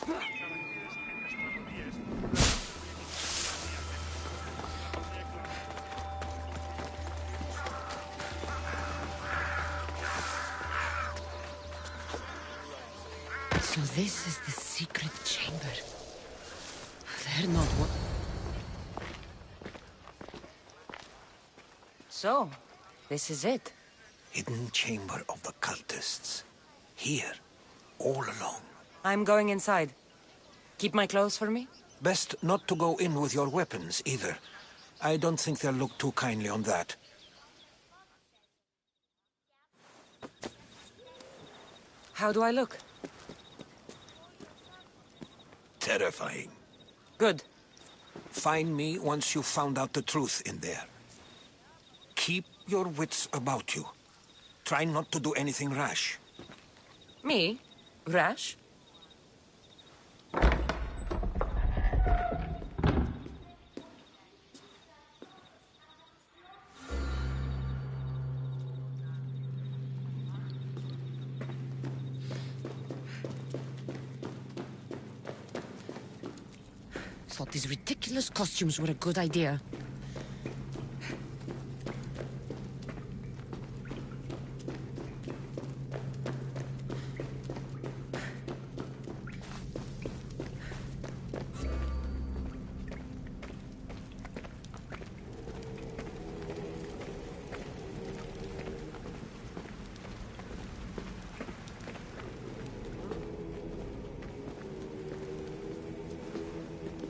So this is the secret chamber. They're not what... So, this is it. Hidden chamber of the cultists. Here, all alone. I'm going inside. Keep my clothes for me? Best not to go in with your weapons, either. I don't think they'll look too kindly on that. How do I look? Terrifying. Good. Find me once you've found out the truth in there. Keep your wits about you. Try not to do anything rash. Me? Rash? Thought these ridiculous costumes were a good idea.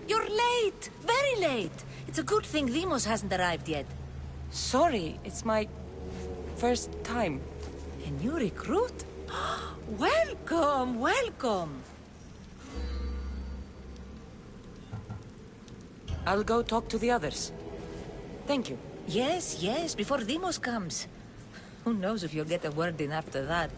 You're late! Very late! It's a good thing Demos hasn't arrived yet. Sorry, it's my first time. A new recruit? Welcome, welcome! I'll go talk to the others. Thank you. Yes, yes, before Demos comes. Who knows if you'll get a word in after that.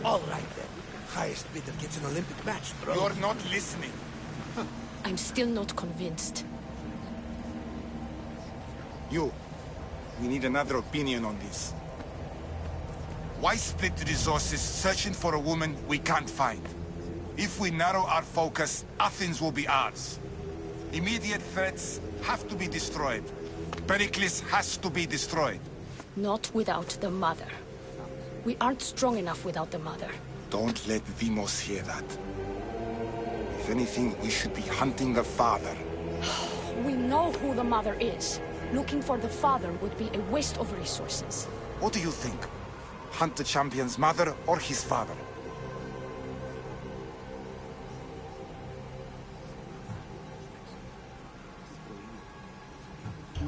All right, then. Highest bidder gets an Olympic match, bro. You're not listening. I'm still not convinced. You. We need another opinion on this. Why split the resources searching for a woman we can't find? If we narrow our focus, Athens will be ours. Immediate threats have to be destroyed. Pericles has to be destroyed. Not without the mother. We aren't strong enough without the mother. Don't let Demos hear that. If anything, we should be hunting the father. We know who the mother is. Looking for the father would be a waste of resources. What do you think? Hunt the champion's mother or his father?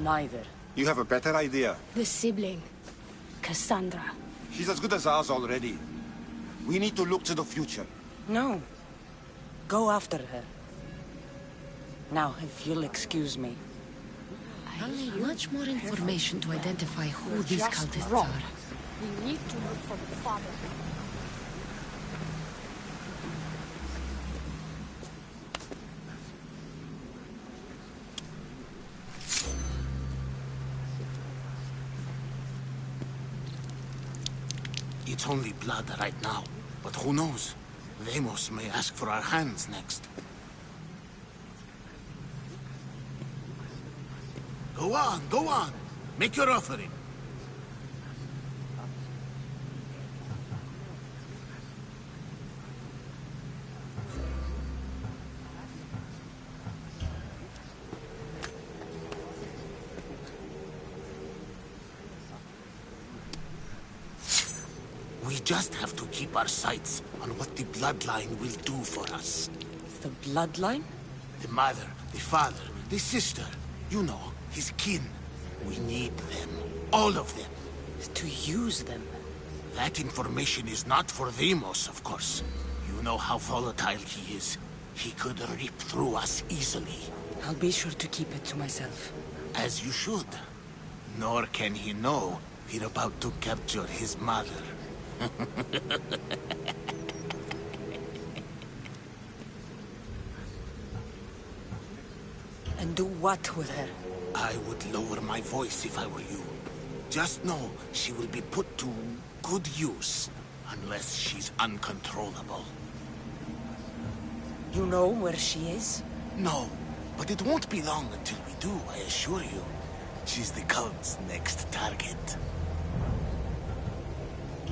Neither. You have a better idea. The sibling, Cassandra. She's as good as ours already. We need to look to the future. No. Go after her. Now, if you'll excuse me. I'll need much more information to identify who these cultists are. We need to look for the father. It's only blood right now, but who knows? Demos may ask for our hands next. Go on, go on. Make your offering. We just have to keep our sights on what the bloodline will do for us. The bloodline? The mother, the father, the sister, you know, his kin. We need them. All of them. To use them. That information is not for Demos, of course. You know how volatile he is. He could rip through us easily. I'll be sure to keep it to myself. As you should. Nor can he know we're about to capture his mother. Do what with her? I would lower my voice if I were you. Just know she will be put to good use, unless she's uncontrollable. You know where she is? No, but it won't be long until we do, I assure you. She's the cult's next target.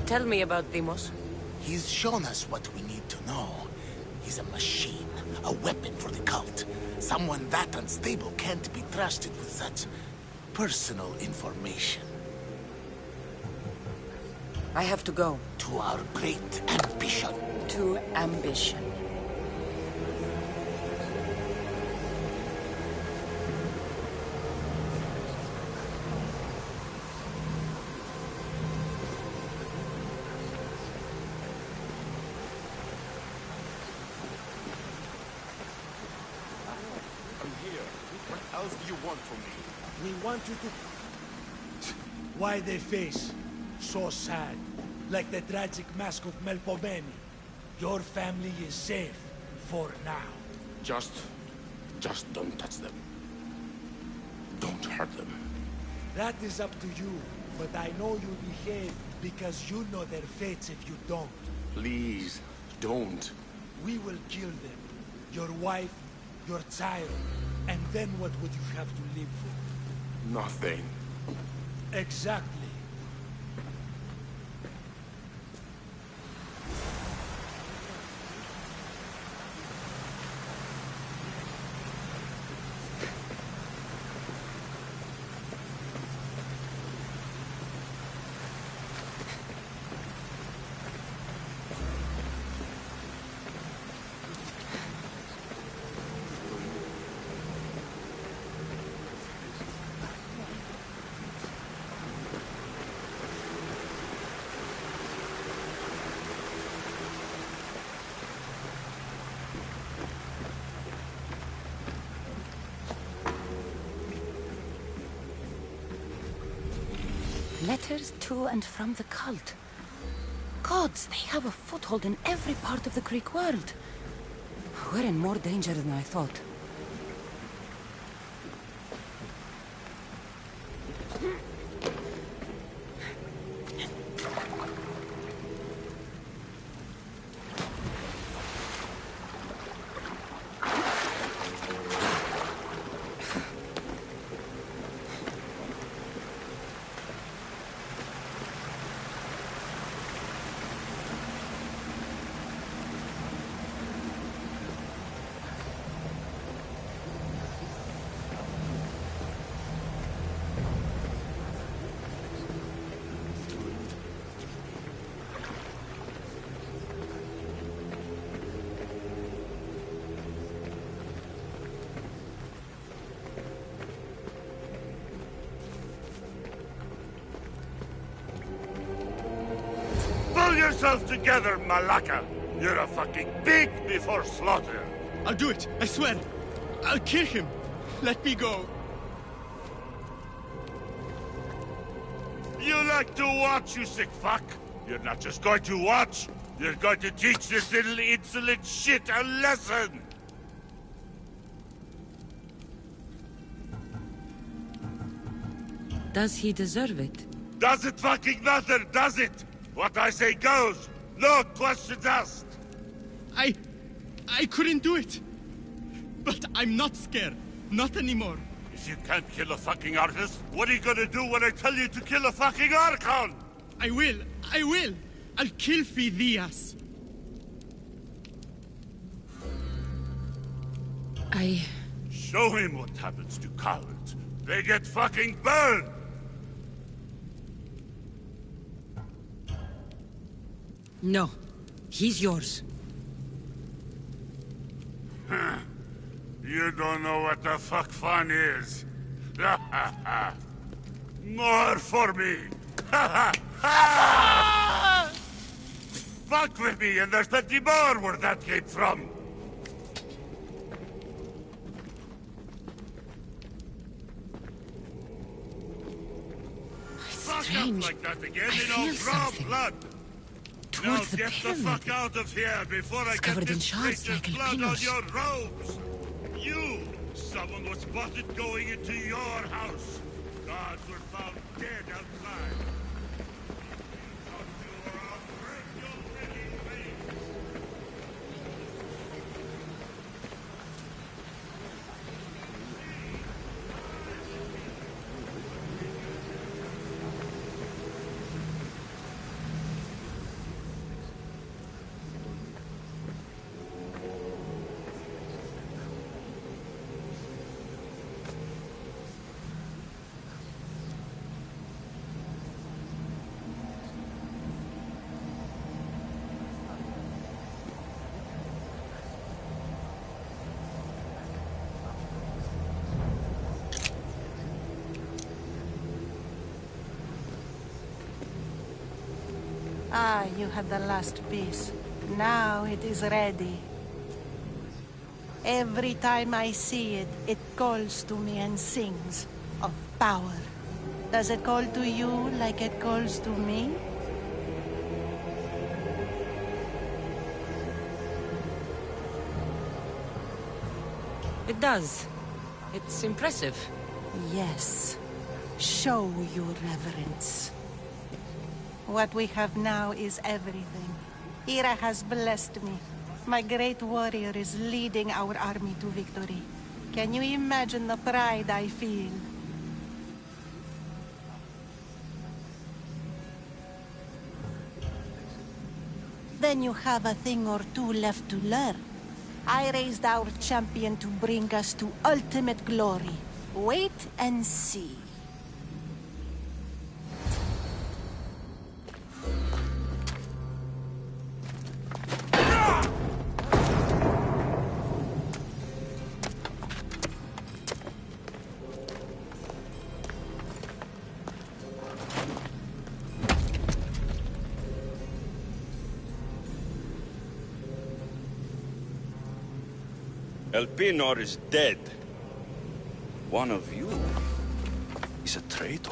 Tell me about Deimos. He's shown us what we need to know. He's a machine, a weapon for the cult. Someone that unstable can't be trusted with such personal information. I have to go. To our great ambition. To ambition. What else do you want from me? We want you to... Why they face? So sad. Like the tragic mask of Melpomene. Your family is safe. For now. Just don't touch them. Don't hurt them. That is up to you. But I know you'll behave because you know their fates if you don't. Please, don't. We will kill them. Your wife, your child. And then what would you have to live for? Nothing. Exactly. Letters to and from the cult. Gods, they have a foothold in every part of the Greek world. We're in more danger than I thought. Pull yourself together, Malaka! You're a fucking pig before slaughter! I'll do it, I swear! I'll kill him! Let me go! You like to watch, you sick fuck! You're not just going to watch, you're going to teach this little insolent shit a lesson! Does he deserve it? Does it fucking matter, does it? What I say goes! No questions asked! I couldn't do it! But I'm not scared. Not anymore. If you can't kill a fucking artist, what are you gonna do when I tell you to kill a fucking Archon? I will! I'll kill Phidias! Show him what happens to cowards. They get fucking burned! No. He's yours. You don't know what the fuck fun is. More for me! Fuck with me and there's plenty more where that came from! Strange. Fuck up like that again I in feel old raw something. blood! Now Towards the get the pyramid. fuck out of here before I It's get covered in this shards creature's like blood on albinos. your robes! You, Someone was spotted going into your house. Guards were found dead outside. Ah, you had the last piece. Now it is ready. Every time I see it, it calls to me and sings of power. Does it call to you like it calls to me? It does. It's impressive. Yes. Show your reverence. What we have now is everything. Ira has blessed me. My great warrior is leading our army to victory. Can you imagine the pride I feel? Then you have a thing or two left to learn. I raised our champion to bring us to ultimate glory. Wait and see. Elpinor is dead. One of you is a traitor.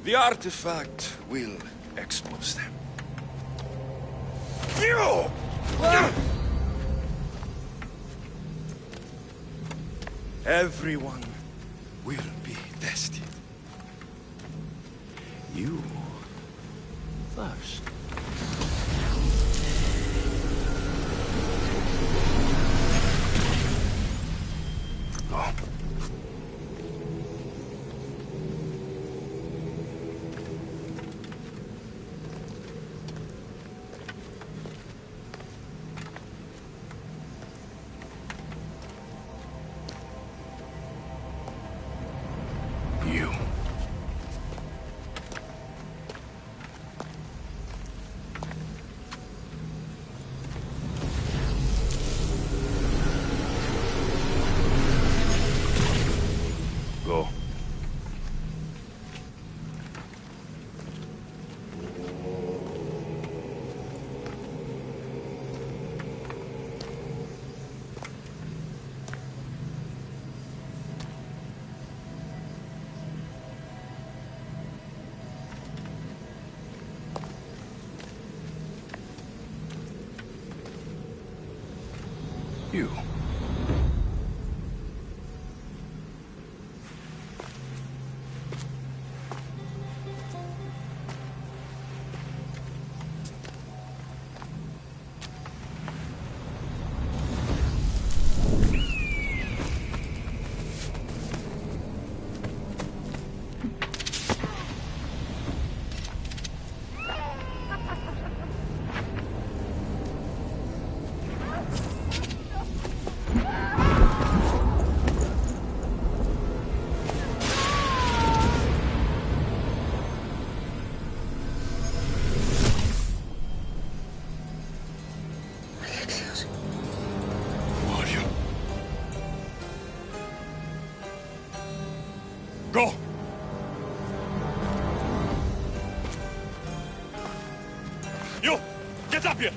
The artifact will expose them. You! Everyone will be tested. You first. Go. You. Go. You. Go! You! Get up here!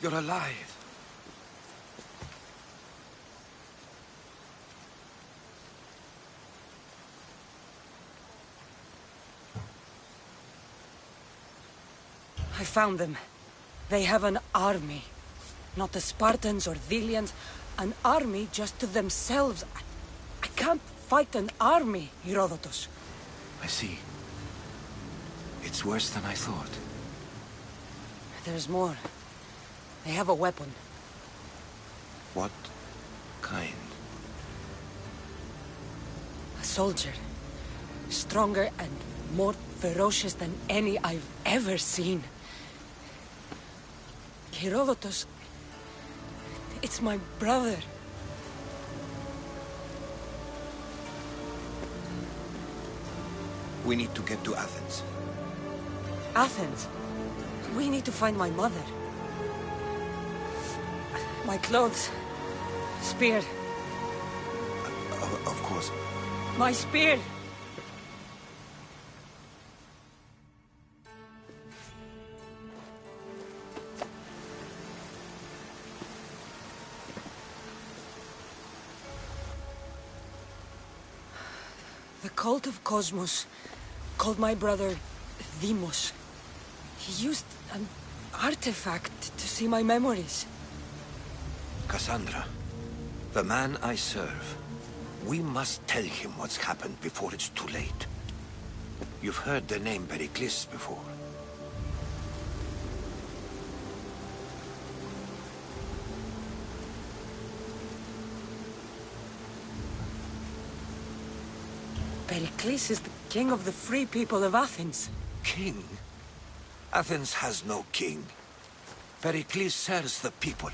You're alive. I found them. They have an army. Not the Spartans or Thelians. An army just to themselves. I can't fight an army, Herodotus. I see. It's worse than I thought. There's more. They have a weapon. What kind? A soldier. Stronger and more ferocious than any I've ever seen. Herodotus... It's my brother. We need to get to Athens. Athens? We need to find my mother. My clothes. Spear. Of course. My spear! The cult of Cosmos called my brother Deimos. He used an artifact to see my memories. Cassandra, the man I serve. We must tell him what's happened before it's too late. You've heard the name Pericles before. Pericles is the king of the free people of Athens. King? Athens has no king. Pericles serves the people,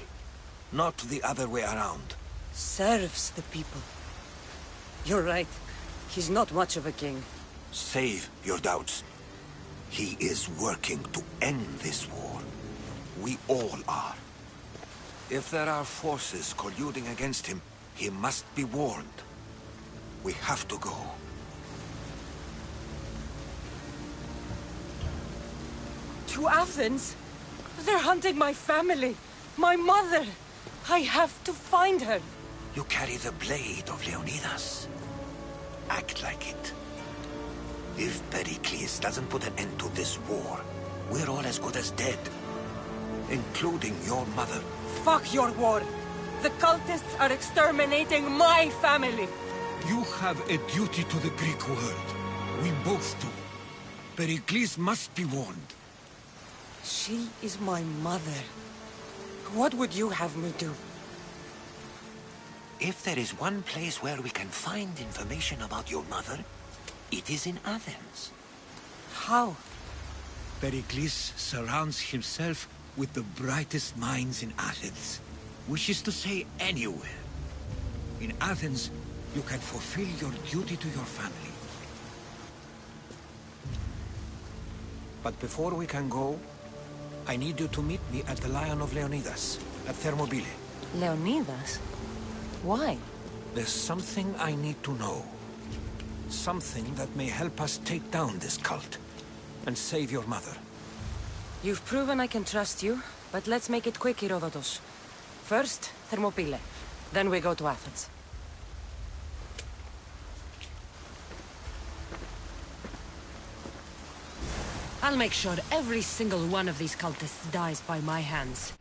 not the other way around. Serves the people. You're right. He's not much of a king. Save your doubts. He is working to end this war. We all are. If there are forces colluding against him, he must be warned. We have to go. To Athens? They're hunting my family. My mother. I have to find her. You carry the blade of Leonidas. Act like it. If Pericles doesn't put an end to this war, we're all as good as dead. Including your mother. Fuck your war. The cultists are exterminating my family. You have a duty to the Greek world. We both do. Pericles must be warned. She is my mother. What would you have me do? If there is one place where we can find information about your mother, it is in Athens. How? Pericles surrounds himself with the brightest minds in Athens. Which is to say, anywhere. In Athens, you can fulfill your duty to your family. But before we can go, I need you to meet me at the Lion of Leonidas, at Thermopylae. Leonidas? Why? There's something I need to know. Something that may help us take down this cult and save your mother. You've proven I can trust you, but let's make it quick, Herodotus. First, Thermopylae. Then we go to Athens. I'll make sure every single one of these cultists dies by my hands.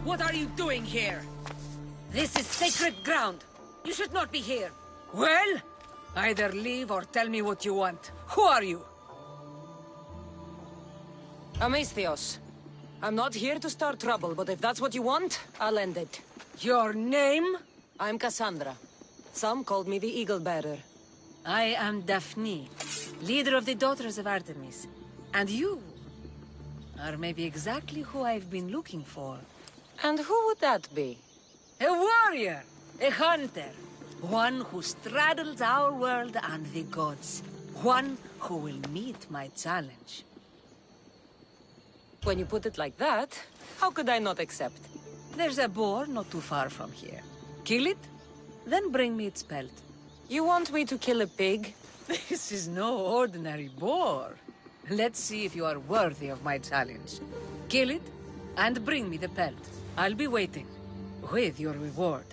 What are you doing here? This is sacred ground. You should not be here. Well, either leave or tell me what you want. Who are you? Amistios. I'm not here to start trouble, but if that's what you want, I'll end it. Your name? I'm Cassandra. Some called me the Eagle Bearer. I am Daphne, leader of the Daughters of Artemis. And you are maybe exactly who I've been looking for. And who would that be? A warrior, a hunter. One who straddles our world and the gods. One who will meet my challenge. When you put it like that, how could I not accept? There's a boar not too far from here. Kill it, then bring me its pelt. You want me to kill a pig? This is no ordinary boar. Let's see if you are worthy of my challenge. Kill it, and bring me the pelt. I'll be waiting, with your reward.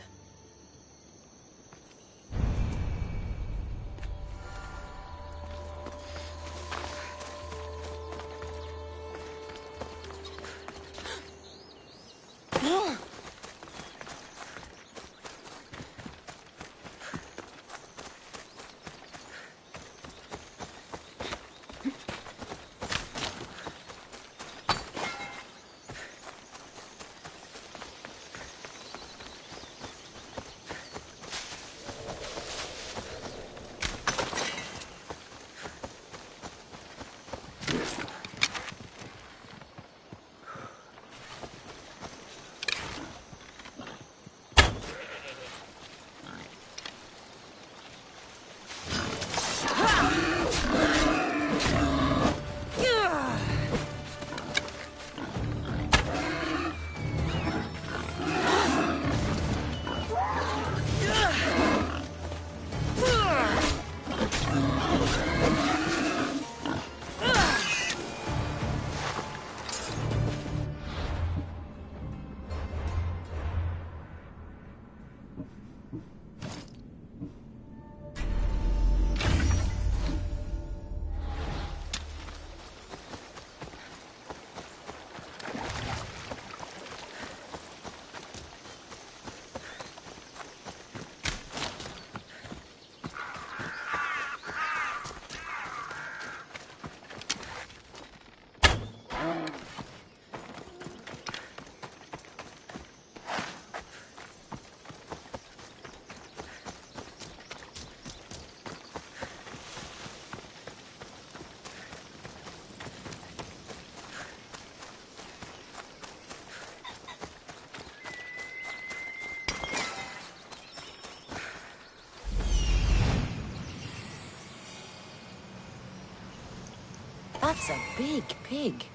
That's a big pig.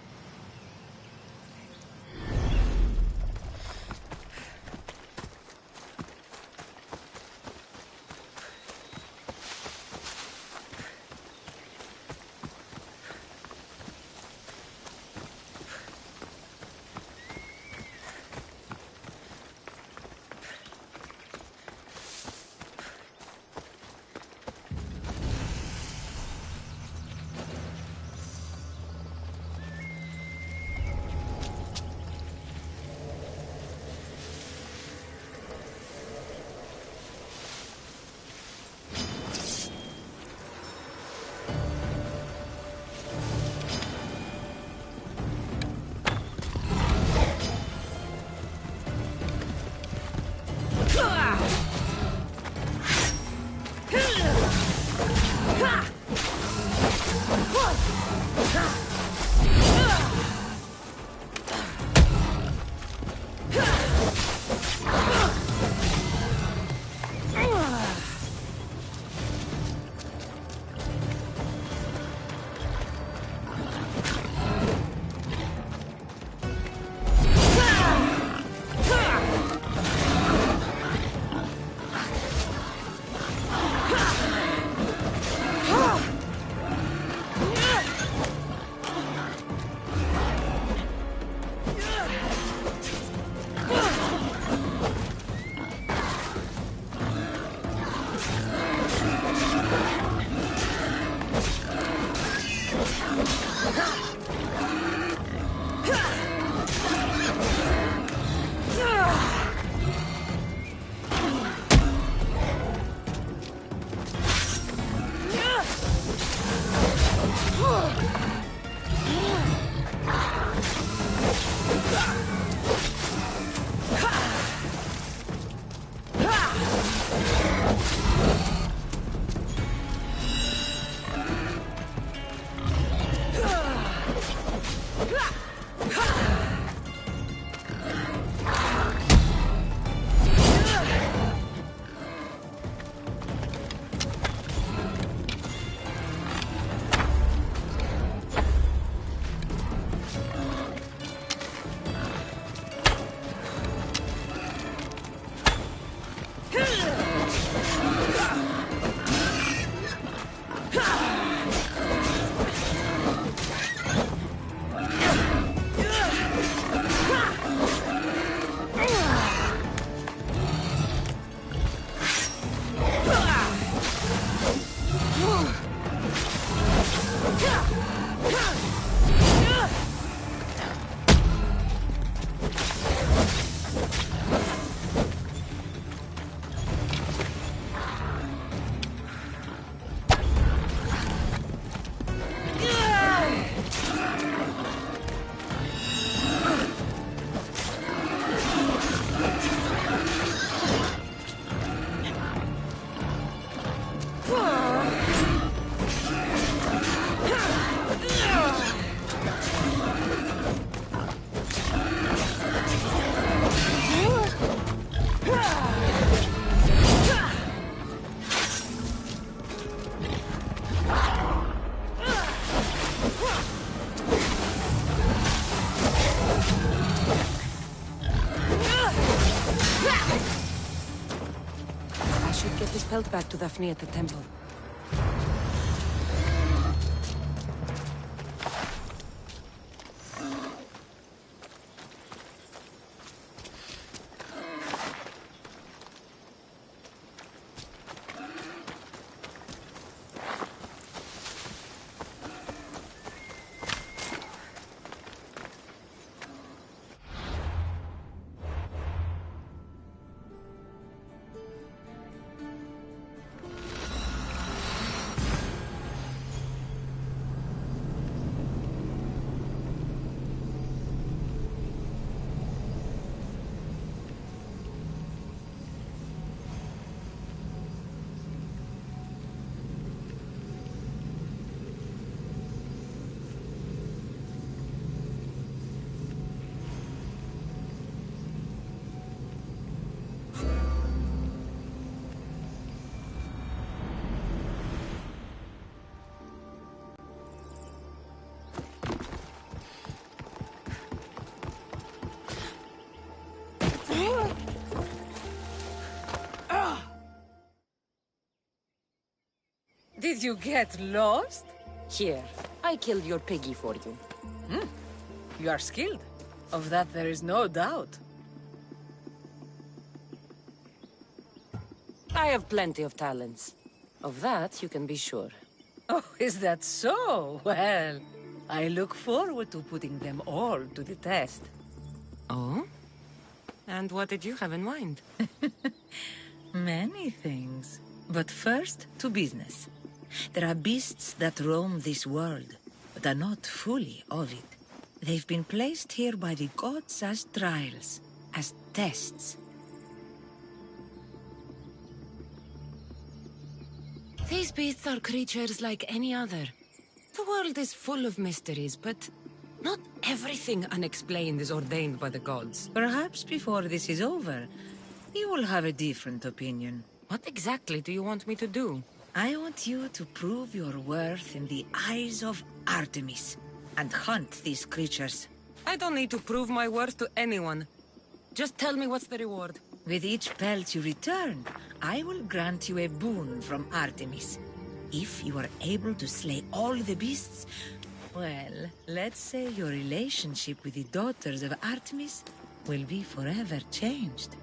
pelt back to Daphne at the temple. Did you get lost? Here, I killed your piggy for you. You are skilled. Of that there is no doubt. I have plenty of talents. Of that, you can be sure. Oh, is that so? Well, I look forward to putting them all to the test. Oh? And what did you have in mind? Many things. But first, to business. There are beasts that roam this world, but are not fully of it. They've been placed here by the gods as trials, as tests. These beasts are creatures like any other. The world is full of mysteries, but not everything unexplained is ordained by the gods. Perhaps before this is over, you will have a different opinion. What exactly do you want me to do? I want you to prove your worth in the eyes of Artemis, and hunt these creatures. I don't need to prove my worth to anyone. Just tell me what's the reward. With each pelt you return, I will grant you a boon from Artemis. If you are able to slay all the beasts, well, let's say your relationship with the daughters of Artemis will be forever changed.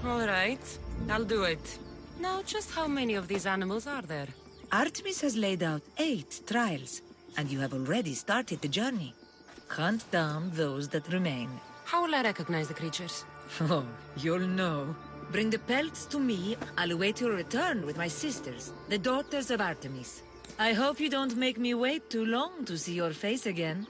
All right, I'll do it. Now, just how many of these animals are there? Artemis has laid out 8 trials, and you have already started the journey. Hunt down those that remain. How will I recognize the creatures? Oh, you'll know. Bring the pelts to me. I'll await your return with my sisters, the daughters of Artemis. I hope you don't make me wait too long to see your face again.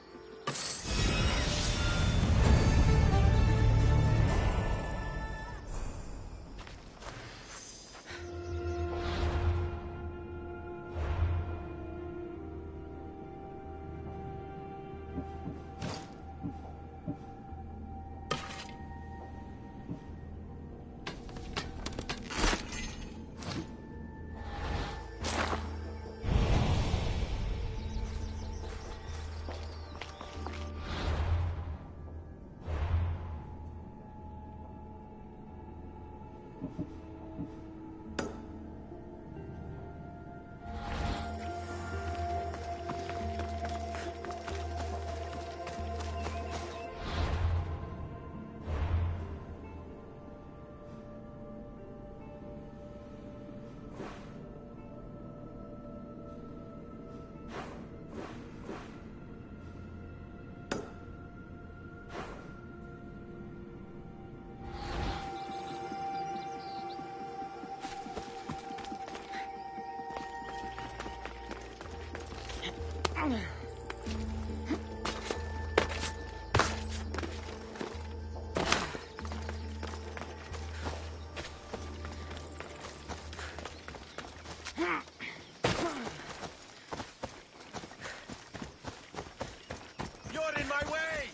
You're in my way!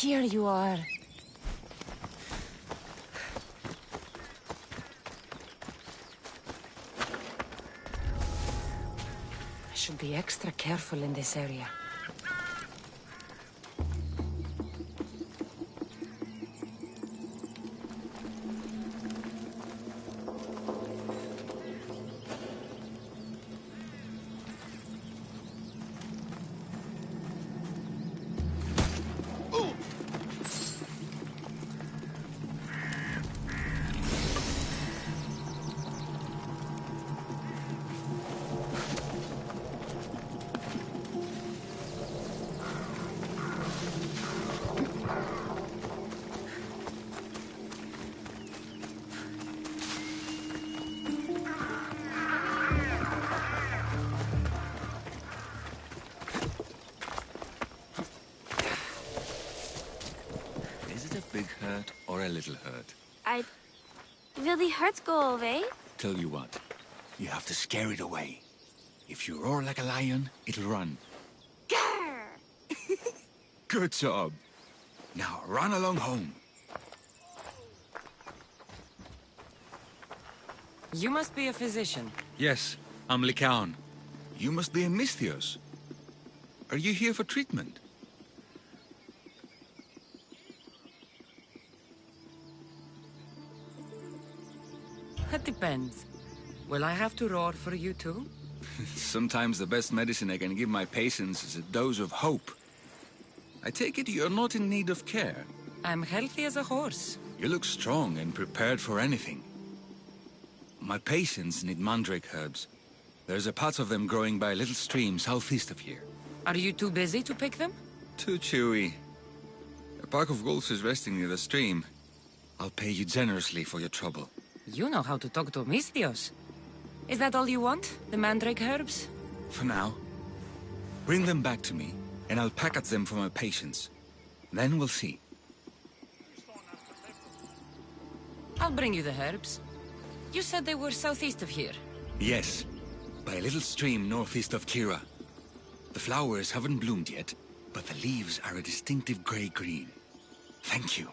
Here you are. I should be extra careful in this area. Big hurt or a little hurt? Will the hurts go away? Tell you what, you have to scare it away. If you roar like a lion, it'll run. Grr! Good job. Now run along home. You must be a physician. Yes, I'm Lycaon. You must be a Misthios. Are you here for treatment? That depends. Will I have to roar for you too? Sometimes the best medicine I can give my patients is a dose of hope. I take it you're not in need of care. I'm healthy as a horse. You look strong and prepared for anything. My patients need mandrake herbs. There's a patch of them growing by a little stream southeast of here. Are you too busy to pick them? Too chewy. A pack of wolves is resting near the stream. I'll pay you generously for your trouble. You know how to talk to Misthios. Is that all you want? The mandrake herbs? For now. Bring them back to me, and I'll package them for my patients. Then we'll see. I'll bring you the herbs. You said they were southeast of here. Yes, by a little stream northeast of Kira. The flowers haven't bloomed yet, but the leaves are a distinctive grey-green. Thank you.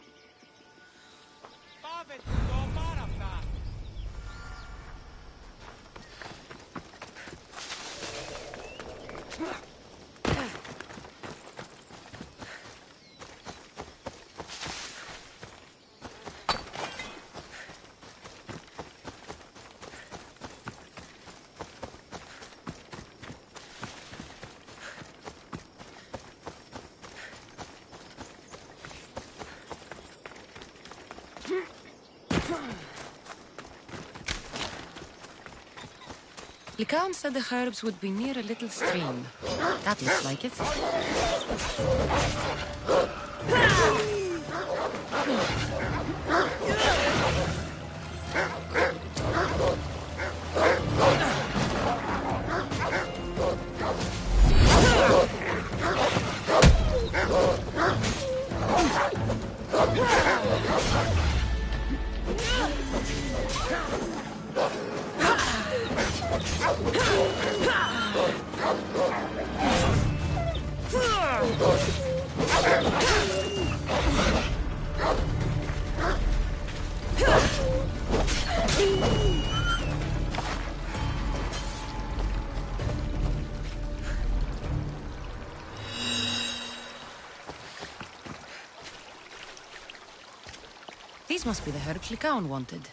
Lycaon said the herbs would be near a little stream. That looks like it. These must be the herbs Lycaon wanted.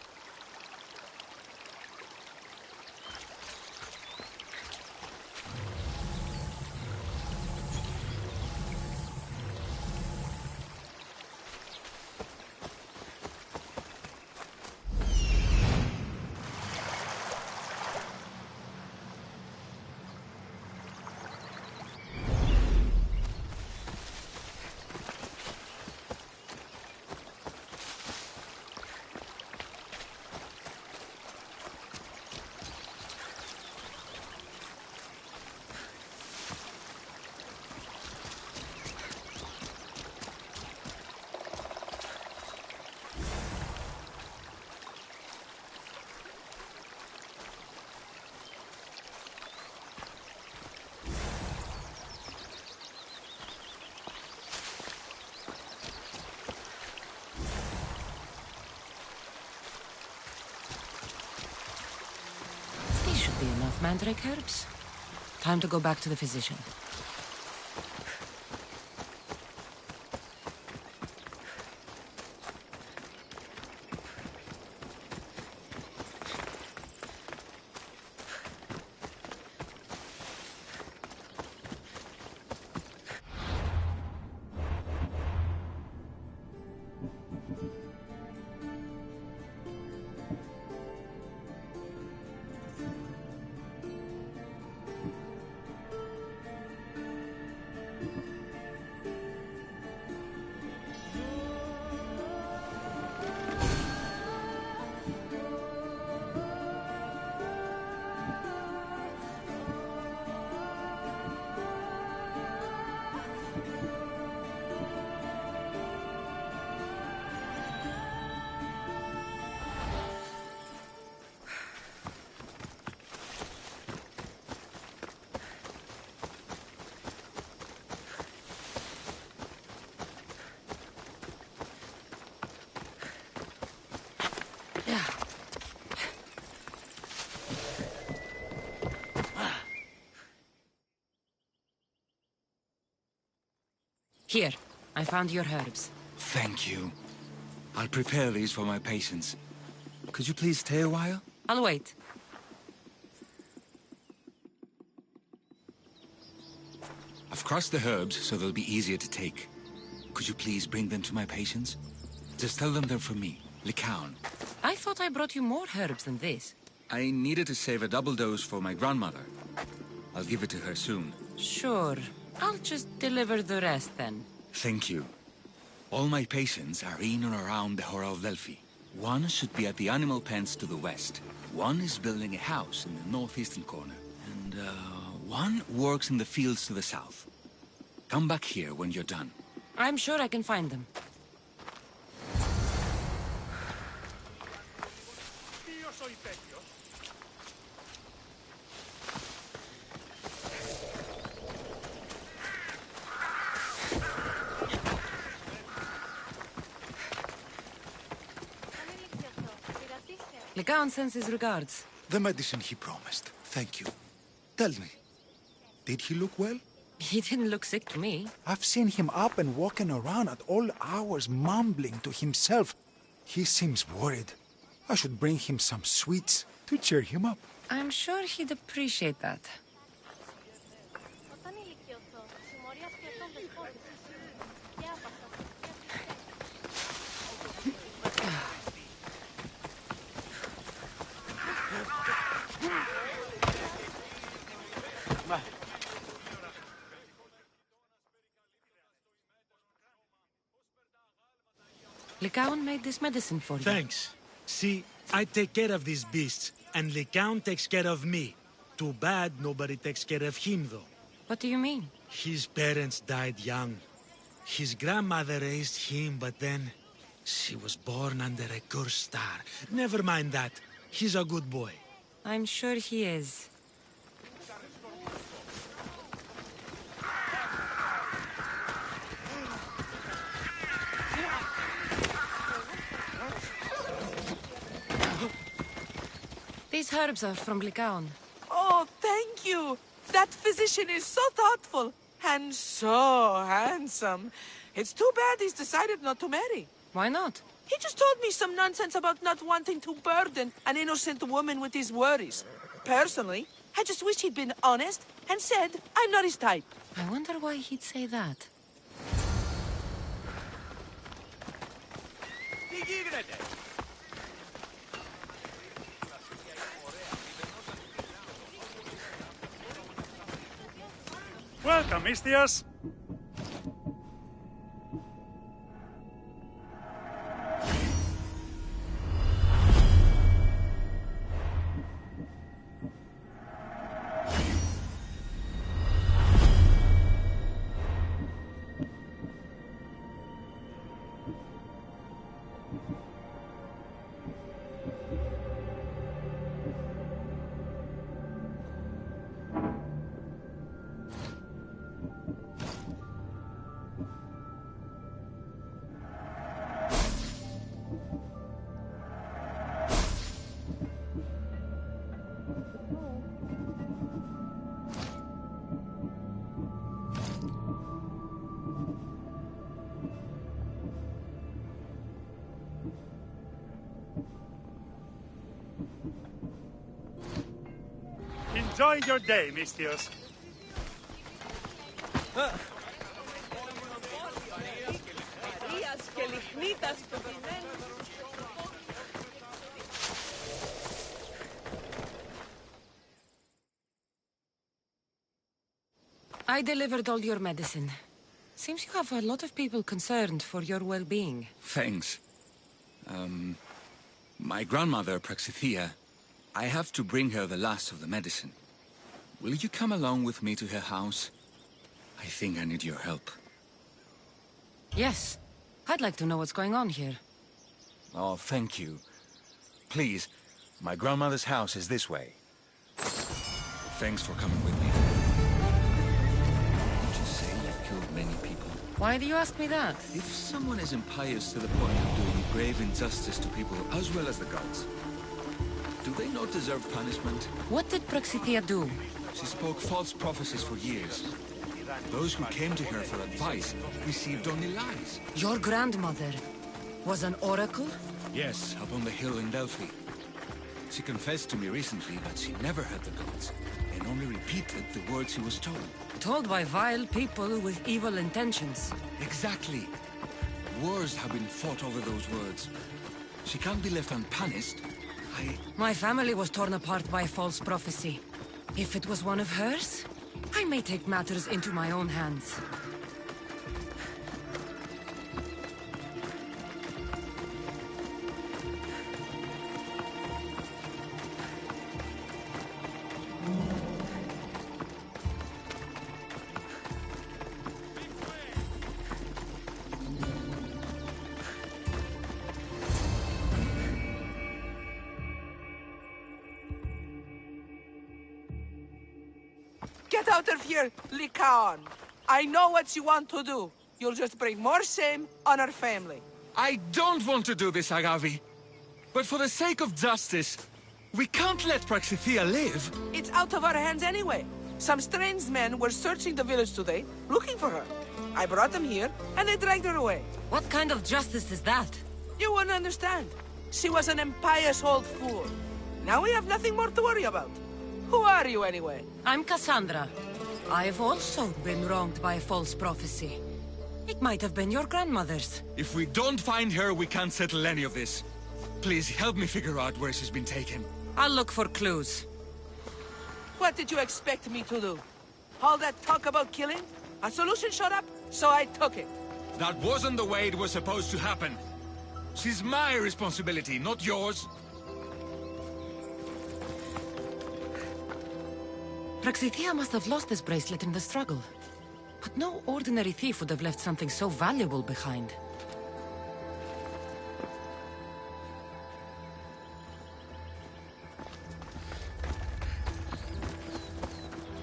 enough mandrake herbs? Time to go back to the physician. Here, I found your herbs. Thank you. I'll prepare these for my patients. Could you please stay a while? I'll wait. I've crossed the herbs so they'll be easier to take. Could you please bring them to my patients? Just tell them they're for me, Lycaon. I thought I brought you more herbs than this. I needed to save a double dose for my grandmother. I'll give it to her soon. Sure. I'll just deliver the rest then. Thank you. All my patients are in or around the Hora of Delphi. One should be at the animal pens to the west. One is building a house in the northeastern corner. And, one works in the fields to the south. Come back here when you're done. I'm sure I can find them. Lycaon sends his regards. The medicine he promised. Thank you. Tell me, did he look well? He didn't look sick to me. I've seen him up and walking around at all hours, mumbling to himself. He seems worried. I should bring him some sweets to cheer him up. I'm sure he'd appreciate that. Lycaon made this medicine for you. Thanks. See, I take care of these beasts, and Lycaon takes care of me. Too bad nobody takes care of him, though. What do you mean? His parents died young. His grandmother raised him, but then she was born under a cursed star. Never mind that. He's a good boy. I'm sure he is. These herbs are from Lycaon. Oh, thank you. That physician is so thoughtful and so handsome. It's too bad he's decided not to marry. Why not? He just told me some nonsense about not wanting to burden an innocent woman with his worries. Personally, I just wish he'd been honest and said I'm not his type. I wonder why he'd say that. Welcome, Istias. Enjoy your day, Mistios. I delivered all your medicine. Seems you have a lot of people concerned for your well-being. Thanks. My grandmother, Praxithea, I have to bring her the last of the medicine. Will you come along with me to her house? I think I need your help. Yes. I'd like to know what's going on here. Oh, thank you. Please, my grandmother's house is this way. Thanks for coming with me. Did you say you've killed many people? Why do you ask me that? If someone is impious to the point of doing grave injustice to people as well as the gods, do they not deserve punishment? What did Praxithea do? She spoke false prophecies for years. Those who came to her for advice received only lies. Your grandmother was an oracle? Yes, up on the hill in Delphi. She confessed to me recently that she never heard the gods, and only repeated the words she was told. Told by vile people with evil intentions. Exactly. Wars have been fought over those words. She can't be left unpunished. My family was torn apart by false prophecy. If it was one of hers, I may take matters into my own hands. Get out of here, Lycaon! I know what you want to do. You'll just bring more shame on our family. I don't want to do this, Agavi. But for the sake of justice, we can't let Praxithea live. It's out of our hands anyway. Some strange men were searching the village today, looking for her. I brought them here, and they dragged her away. What kind of justice is that? You wouldn't understand. She was an impious old fool. Now we have nothing more to worry about. Who are you, anyway? I'm Cassandra. I've also been wronged by false prophecy. It might have been your grandmother's. If we don't find her, we can't settle any of this. Please, help me figure out where she's been taken. I'll look for clues. What did you expect me to do? All that talk about killing? A solution showed up, so I took it. That wasn't the way it was supposed to happen. She's my responsibility, not yours. Praxithea must have lost this bracelet in the struggle. But no ordinary thief would have left something so valuable behind.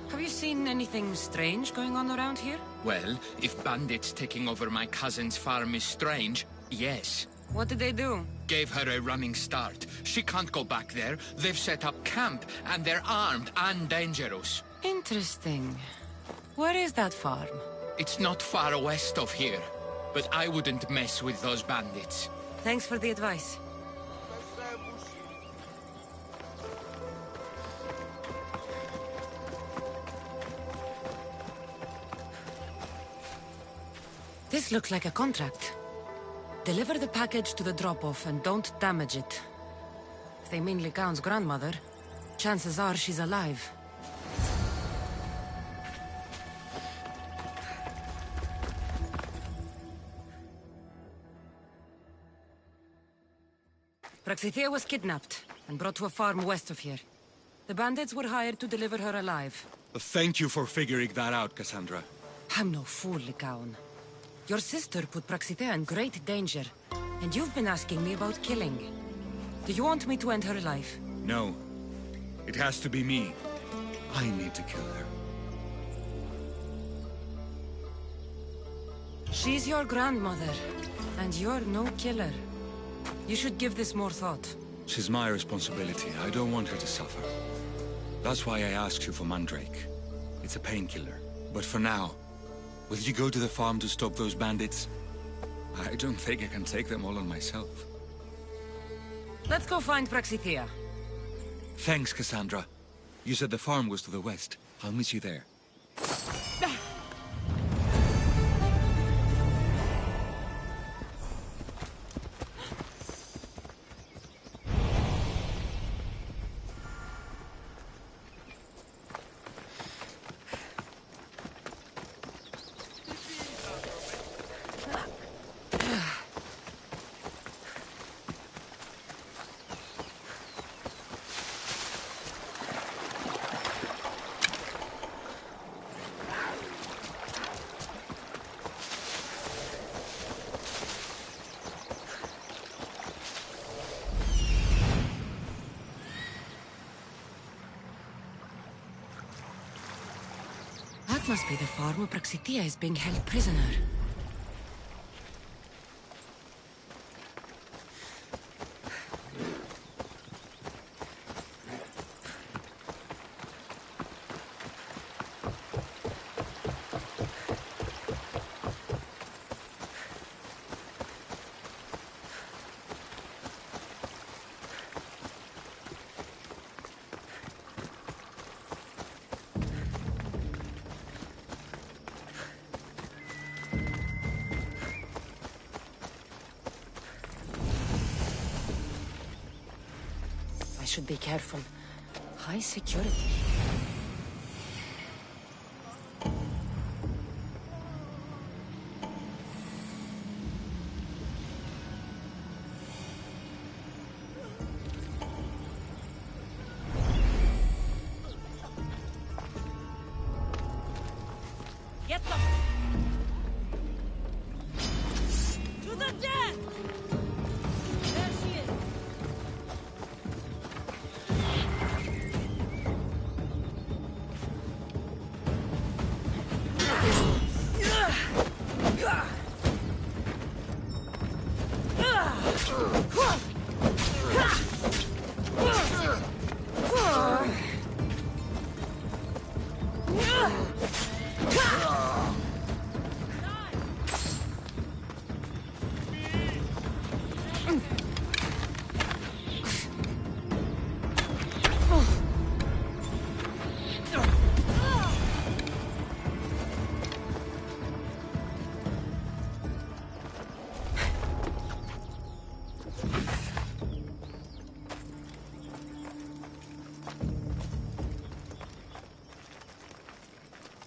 Have you seen anything strange going on around here? Well, if bandits taking over my cousin's farm is strange, yes. What did they do? Gave her a running start. She can't go back there. They've set up camp, and they're armed and dangerous. Interesting. Where is that farm? It's not far west of here, but I wouldn't mess with those bandits. Thanks for the advice. This looks like a contract. Deliver the package to the drop-off and don't damage it. If they mean Lycaon's grandmother, chances are she's alive. Praxithea was kidnapped and brought to a farm west of here. The bandits were hired to deliver her alive. Thank you for figuring that out, Cassandra. I'm no fool, Lycaon. Your sister put Praxithea in great danger, and you've been asking me about killing. Do you want me to end her life? No. It has to be me. I need to kill her. She's your grandmother, and you're no killer. You should give this more thought. She's my responsibility. I don't want her to suffer. That's why I asked you for Mandrake. It's a painkiller. But for now, will you go to the farm to stop those bandits? I don't think I can take them all on myself. Let's go find Praxithea. Thanks, Cassandra. You said the farm was to the west. I'll meet you there. That must be the farm where Praxitia is being held prisoner. I should be careful. High security. Get them! To the death! There she is!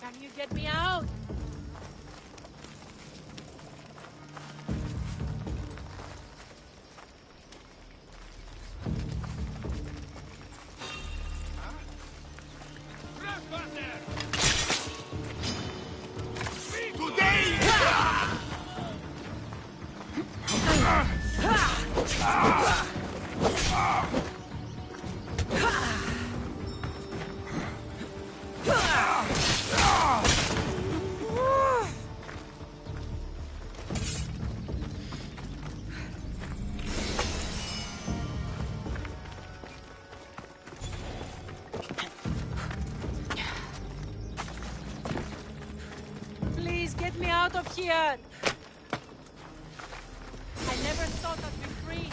Can you get me out? Please get me out of here! I never thought I'd be free.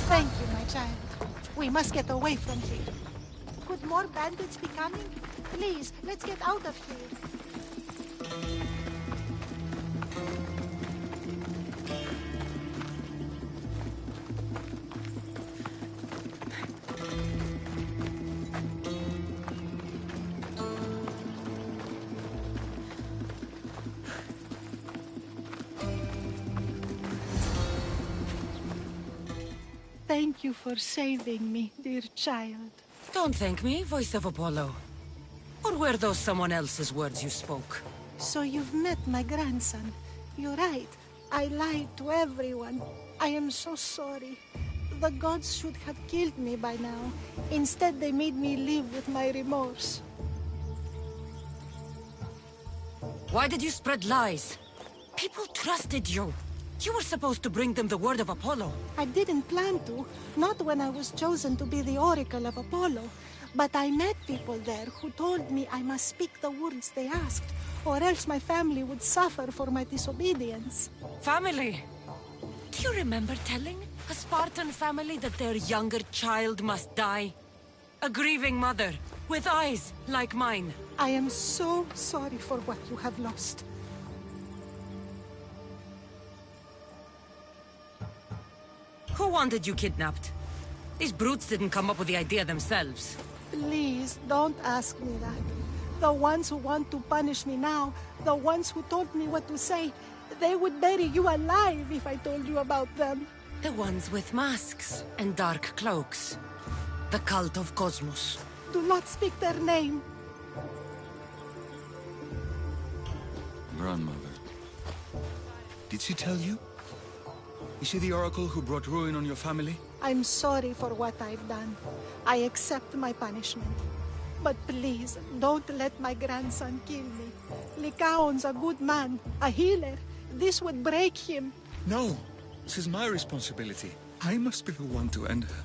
Thank you, my child. We must get away from here. Could more bandits be coming? Please, let's get out of here. Thank you for saving me, dear child. Don't thank me, voice of Apollo. Or were those someone else's words you spoke? So you've met my grandson. You're right. I lied to everyone. I am so sorry. The gods should have killed me by now. Instead, they made me live with my remorse. Why did you spread lies? People trusted you. You were supposed to bring them the word of Apollo. I didn't plan to, not when I was chosen to be the Oracle of Apollo. But I met people there who told me I must speak the words they asked, or else my family would suffer for my disobedience. Family? Do you remember telling a Spartan family that their younger child must die? A grieving mother, with eyes like mine. I am so sorry for what you have lost. Who wanted you kidnapped? These brutes didn't come up with the idea themselves. Please, don't ask me that. The ones who want to punish me now, the ones who told me what to say, they would bury you alive if I told you about them. The ones with masks and dark cloaks. The cult of Cosmos. Do not speak their name. Grandmother. Did she tell you? Is she the oracle who brought ruin on your family? I'm sorry for what I've done. I accept my punishment. But please, don't let my grandson kill me. Lycaon's a good man, a healer. This would break him. No, this is my responsibility. I must be the one to end her.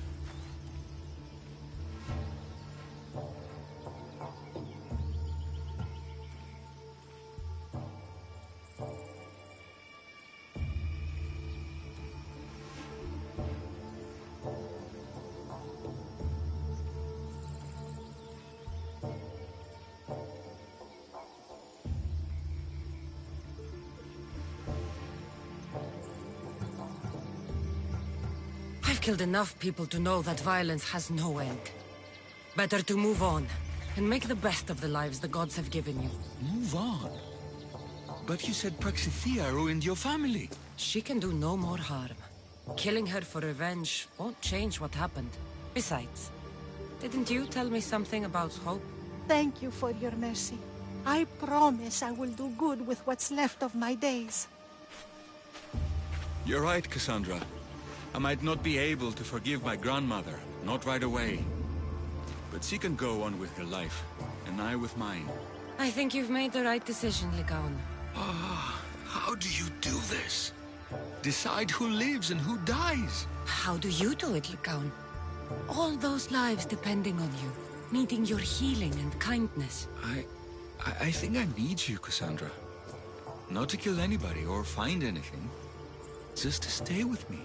I've killed enough people to know that violence has no end. Better to move on, and make the best of the lives the gods have given you. Move on? But you said Praxithea ruined your family. She can do no more harm. Killing her for revenge won't change what happened. Besides, didn't you tell me something about hope? Thank you for your mercy. I promise I will do good with what's left of my days. You're right, Cassandra. I might not be able to forgive my grandmother, not right away. But she can go on with her life, and I with mine. I think you've made the right decision, Lycaon. Ah, how do you do this? Decide who lives and who dies? How do you do it, Lycaon? All those lives depending on you, needing your healing and kindness. I think I need you, Cassandra. Not to kill anybody or find anything. Just to stay with me.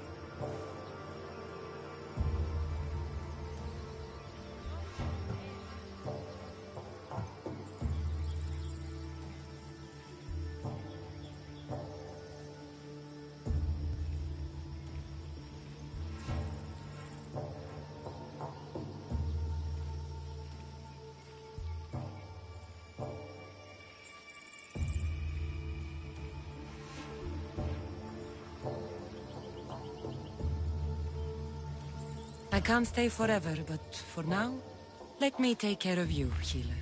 I can't stay forever, but for now, let me take care of you, healer.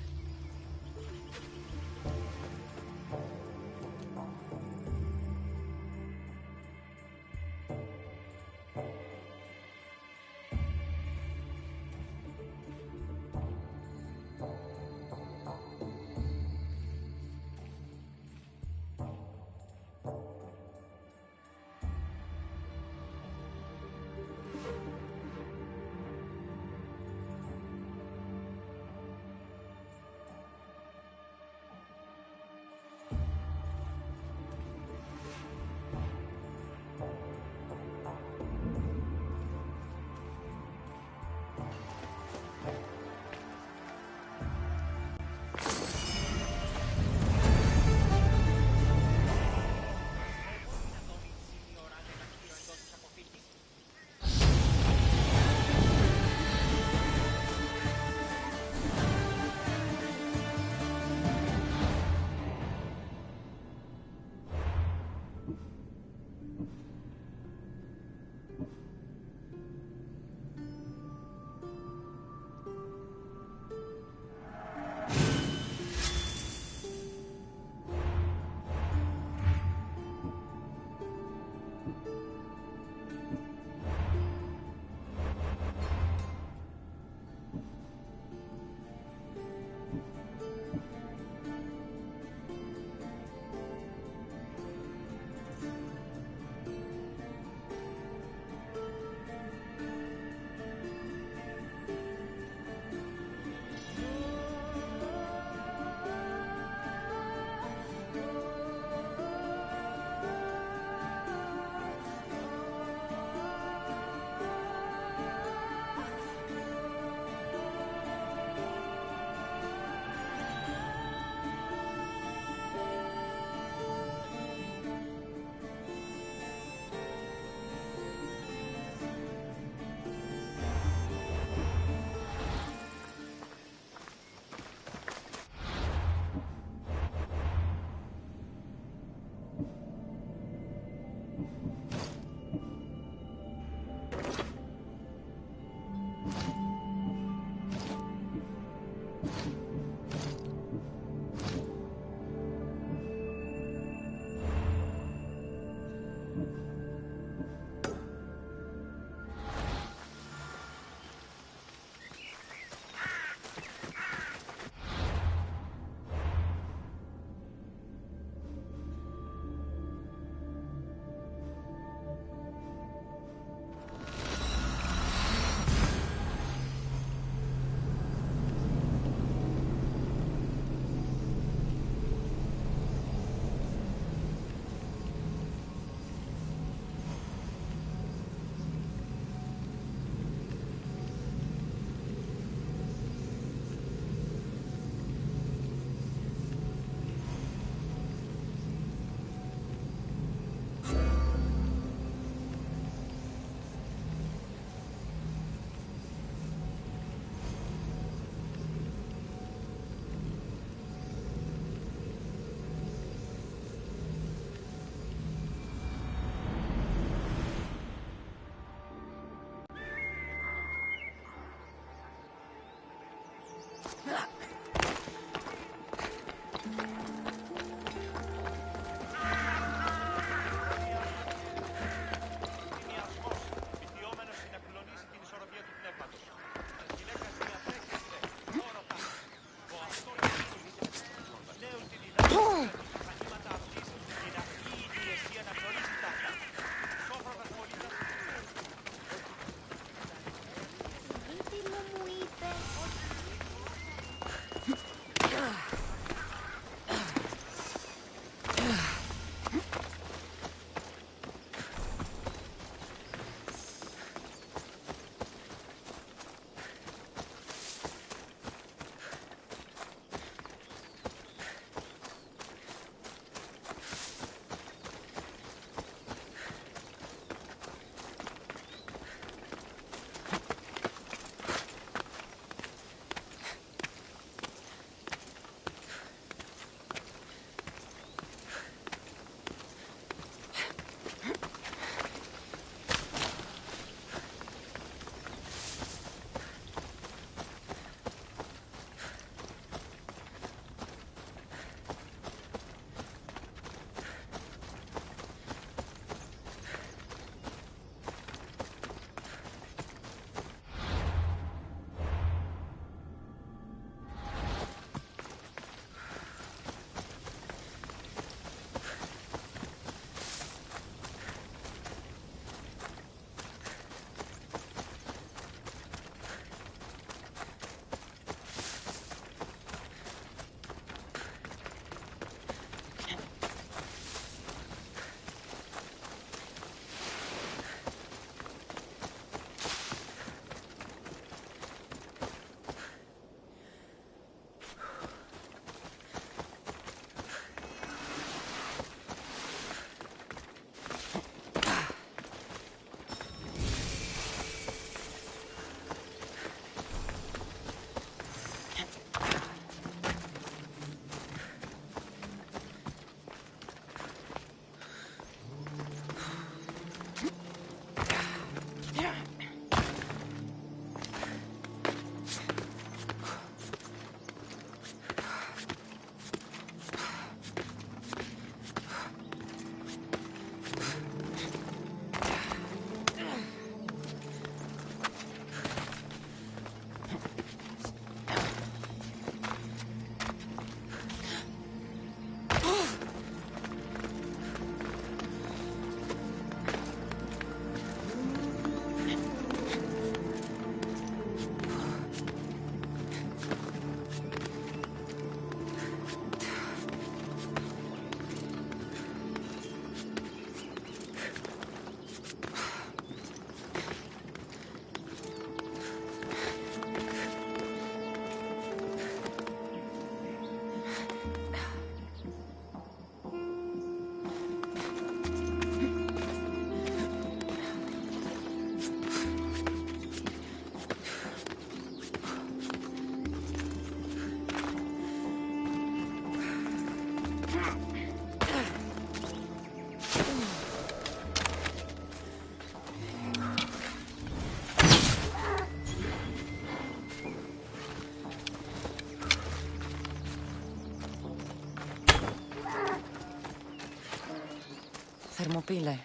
Thermopylae.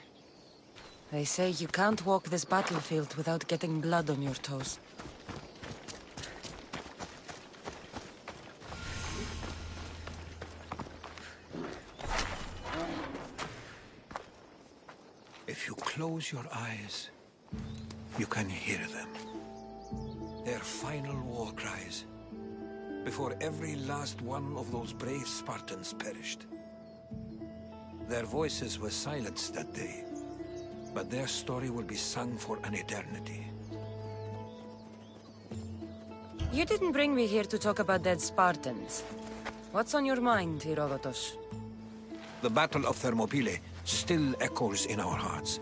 They say you can't walk this battlefield without getting blood on your toes. If you close your eyes, you can hear them. Their final war cries, before every last one of those brave Spartans perished. Their voices were silenced that day, but their story will be sung for an eternity. You didn't bring me here to talk about dead Spartans. What's on your mind, Herodotus? The Battle of Thermopylae still echoes in our hearts.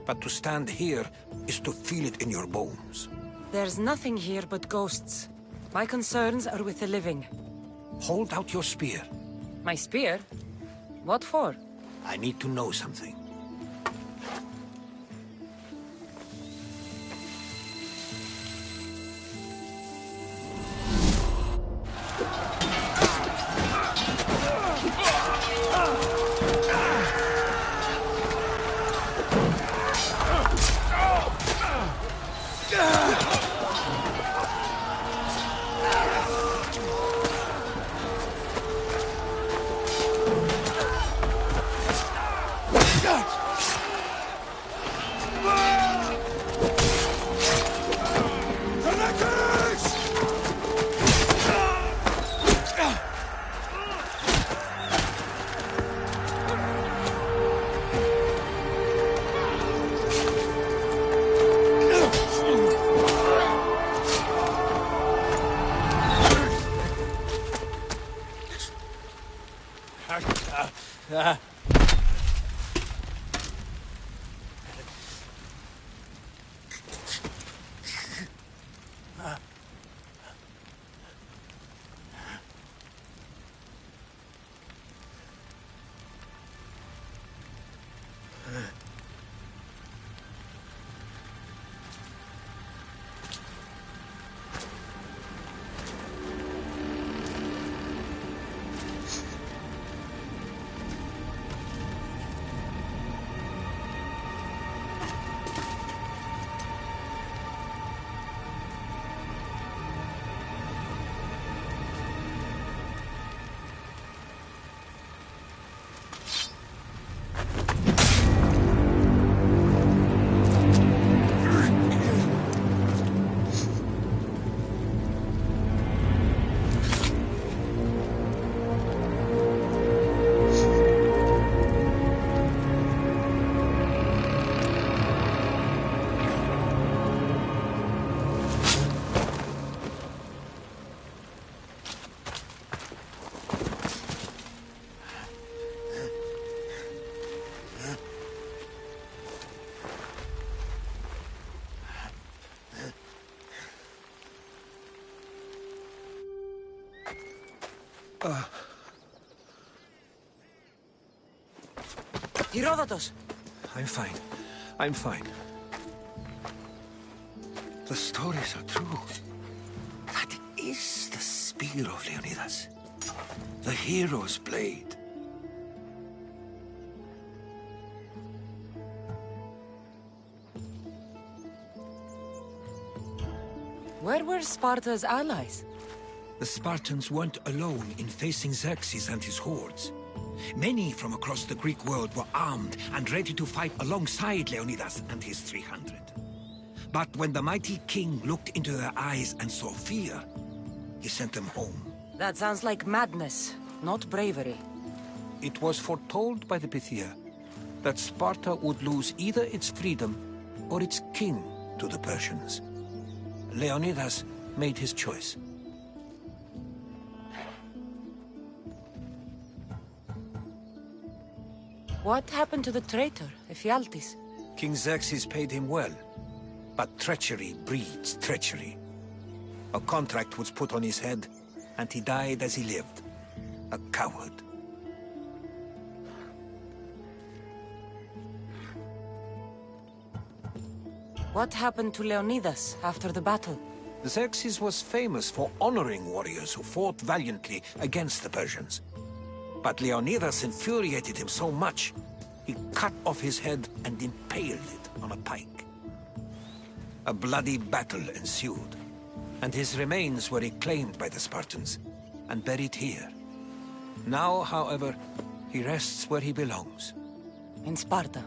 But to stand here is to feel it in your bones. There's nothing here but ghosts. My concerns are with the living. Hold out your spear. My spear? What for? I need to know something. Herodotus! I'm fine. I'm fine. The stories are true. That is the spear of Leonidas. The hero's blade. Where were Sparta's allies? The Spartans weren't alone in facing Xerxes and his hordes. Many from across the Greek world were armed and ready to fight alongside Leonidas and his 300. But when the mighty king looked into their eyes and saw fear, he sent them home. That sounds like madness, not bravery. It was foretold by the Pythia that Sparta would lose either its freedom or its king to the Persians. Leonidas made his choice. What happened to the traitor, Ephialtes? King Xerxes paid him well, but treachery breeds treachery. A contract was put on his head, and he died as he lived. A coward. What happened to Leonidas after the battle? Xerxes was famous for honoring warriors who fought valiantly against the Persians. But Leonidas infuriated him so much, he cut off his head and impaled it on a pike. A bloody battle ensued, and his remains were reclaimed by the Spartans and buried here. Now, however, he rests where he belongs. In Sparta.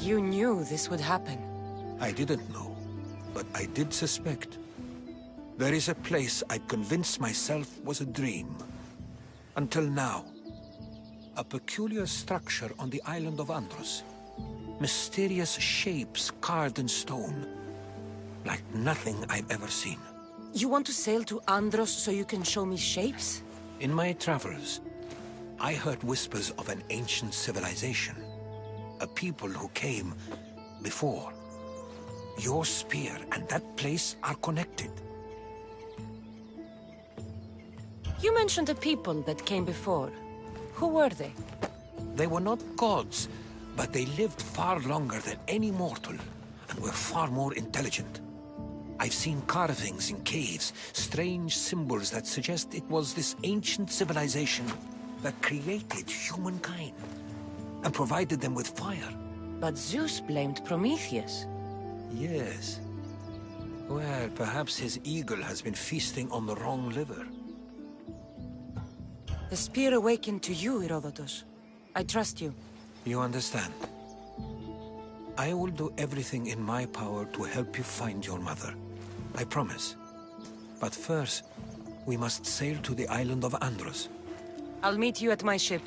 You knew this would happen. I didn't know, but I did suspect. There is a place I'd convinced myself was a dream. Until now. A peculiar structure on the island of Andros. Mysterious shapes carved in stone. Like nothing I've ever seen. You want to sail to Andros so you can show me shapes? In my travels, I heard whispers of an ancient civilization. A people who came before. Your spear and that place are connected. You mentioned a people that came before. Who were they? They were not gods, but they lived far longer than any mortal, and were far more intelligent. I've seen carvings in caves, strange symbols that suggest it was this ancient civilization that created humankind, and provided them with fire. But Zeus blamed Prometheus. Yes. Well, perhaps his eagle has been feasting on the wrong liver. The spear awakened to you, Herodotus. I trust you. You understand. I will do everything in my power to help you find your mother. I promise. But first, we must sail to the island of Andros. I'll meet you at my ship.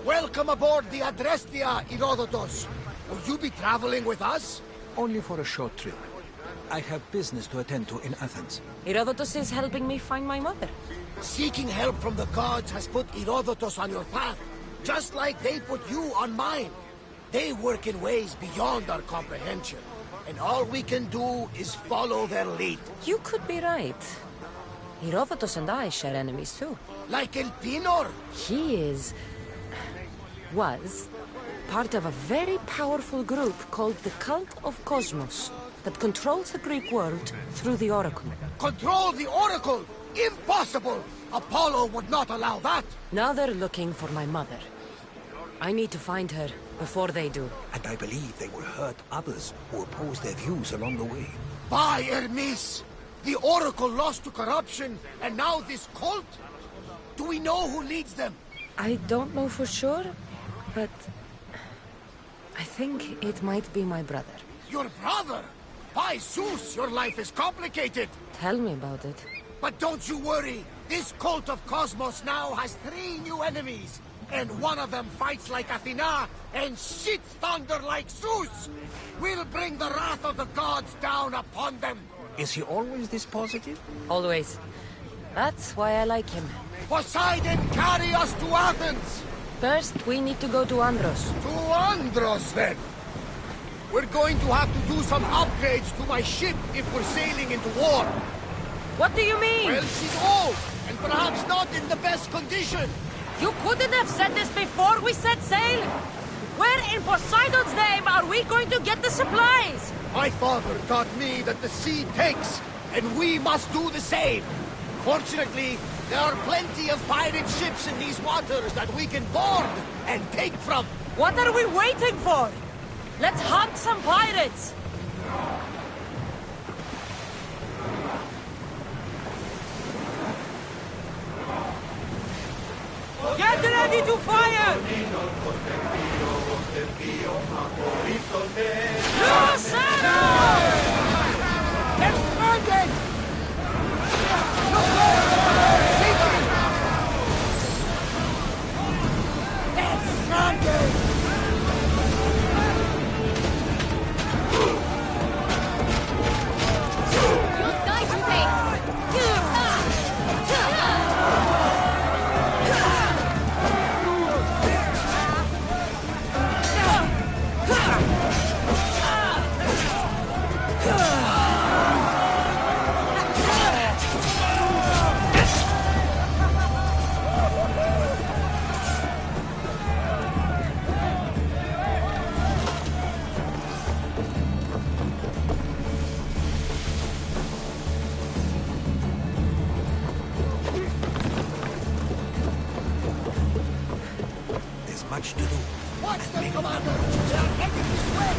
Welcome aboard the Adrestia, Herodotus. Will you be traveling with us? Only for a short trip. I have business to attend to in Athens. Herodotus is helping me find my mother. Seeking help from the gods has put Herodotus on your path, just like they put you on mine. They work in ways beyond our comprehension, and all we can do is follow their lead. You could be right. Herodotus and I share enemies too. Like El Pinor? He was part of a very powerful group called the Cult of Cosmos that controls the Greek world through the Oracle. Control the Oracle? Impossible! Apollo would not allow that! Now they're looking for my mother. I need to find her before they do. And I believe they will hurt others who oppose their views along the way. By Hermes! The Oracle lost to corruption, and now this cult? Do we know who leads them? I don't know for sure, but I think it might be my brother. Your brother? By Zeus, your life is complicated! Tell me about it. But don't you worry! This cult of Cosmos now has 3 new enemies! And one of them fights like Athena and shits thunder like Zeus! We'll bring the wrath of the gods down upon them! Is he always this positive? Always. That's why I like him. Poseidon, carry us to Athens! First, we need to go to Andros. To Andros, then! We're going to have to do some upgrades to my ship if we're sailing into war. What do you mean? Well, she's old, and perhaps not in the best condition. You couldn't have said this before we set sail? Where in Poseidon's name are we going to get the supplies? My father taught me that the sea takes, and we must do the same. Fortunately, there are plenty of pirate ships in these waters that we can board and take from. What are we waiting for? Let's hunt some pirates! Get ready to fire! They're stranded! They're stranded! Much to do. Watch them, Commander! They are heading this way!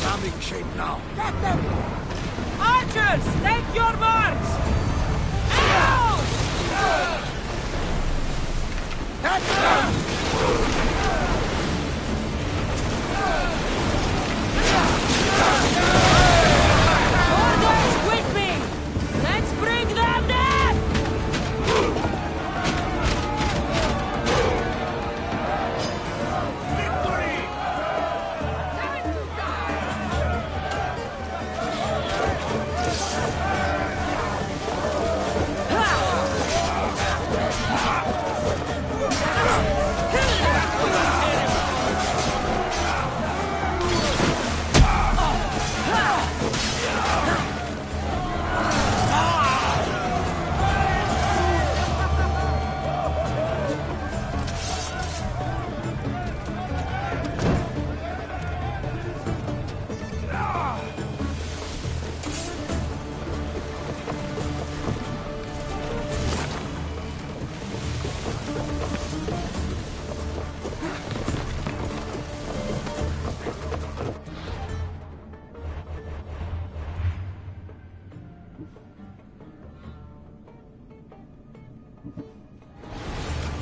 Ramming shape now. Get them! Archers, take your marks! Arrows! That's them! With me! Let's bring them down! Victory! Time to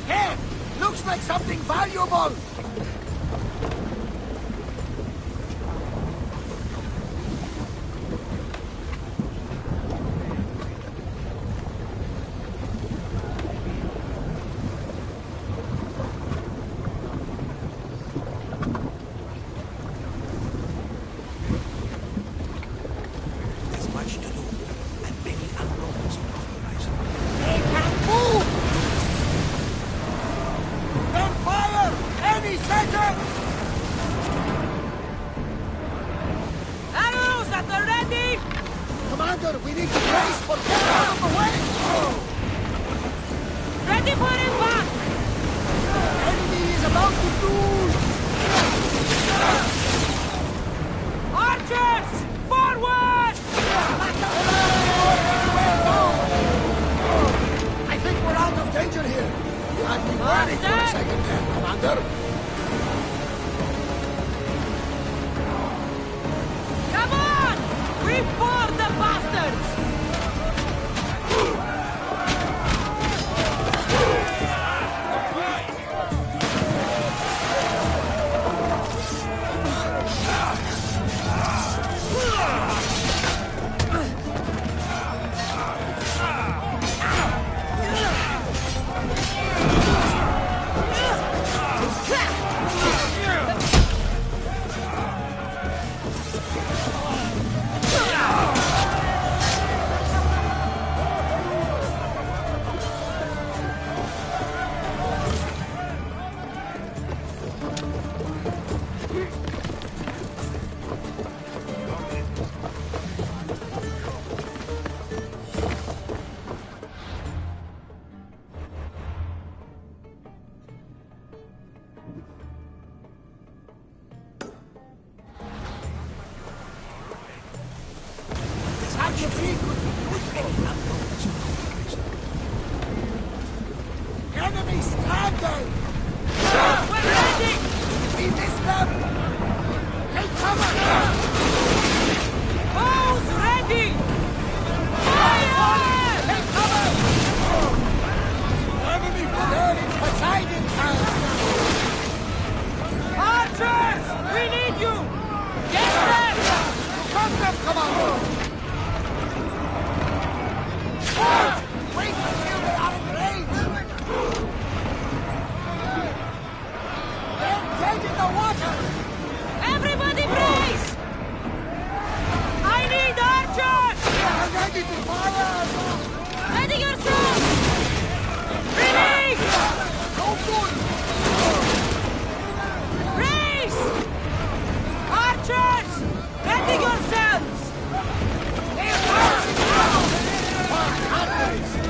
Hey! Looks like something valuable! Commander, we need to brace for get out of the way! Ready for impact! Enemy is about to lose! Archers! Forward! I think we're out of danger here. You had me worried for a second there, Commander. Come on! We board the bastards! Enemy stranded! We're ready! We missed them! Take cover! Bows ready! Fire! Take cover! Enemy there in Poseidon's hands! Archers! We need you! Get them! Cut them, Commander! Wait until they are in range! They're dead in the water! Everybody brace! I need archers! They're ready to fire! Ready yourself! Release! No good! Brace! Archers! Ready yourselves!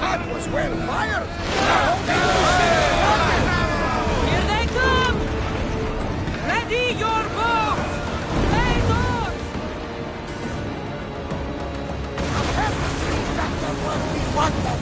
That was well fired! Here they come! Ready your bows! Blaze on! We want them!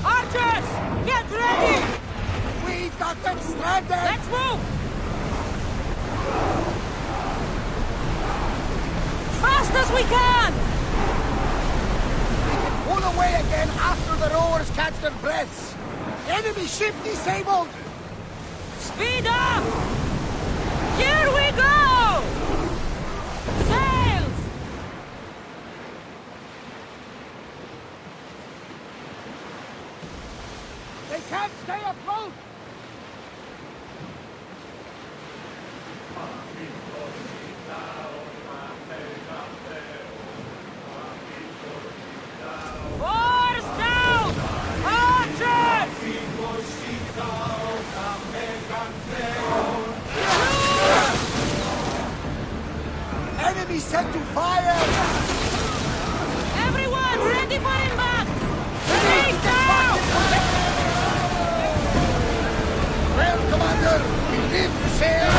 Archers! Get ready! We've got them stranded! Let's move! Fast as we can! We can pull away again after the rowers catch their breaths! Enemy ship disabled! Speed up! Here we go! Sails! They can't stay afloat! Oars down! Archers! Enemy set to fire! Everyone ready for impact! Ready down! Well, Commander, we live to sail!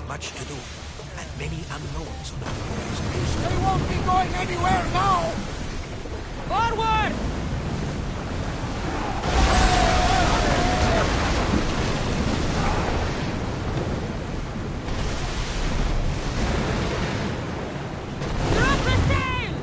much to do, and many unknowns on our horizon. They won't be going anywhere now! Forward! Drop the sail!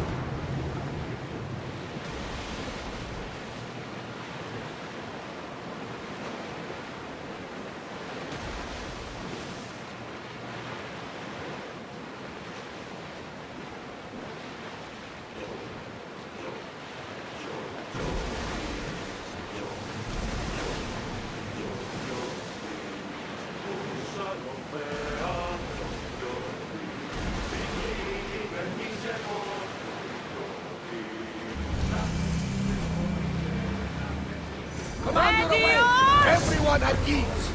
Commander away! Everyone at ease!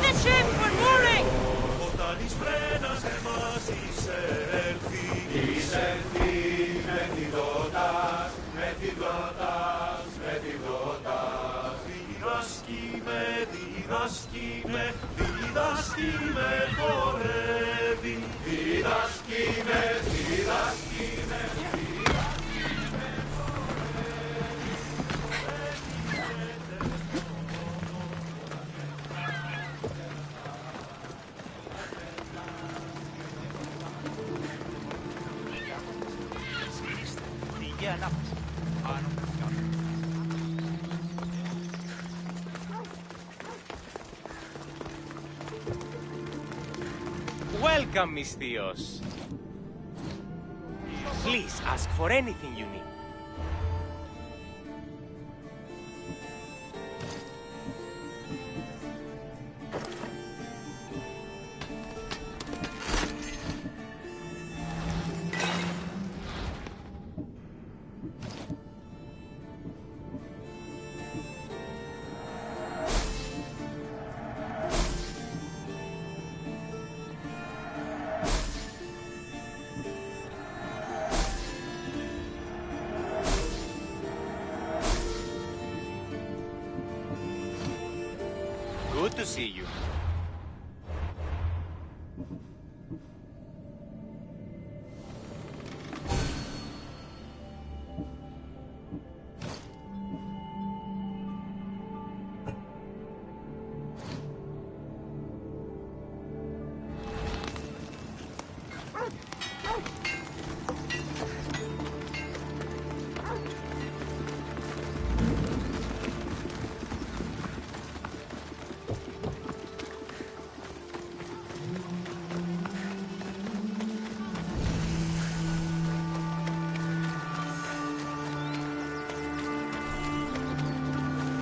the ship! We're mooring! Welcome, mis tíos. Please ask for anything you need. Good to see you.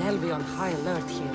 They'll be on high alert here.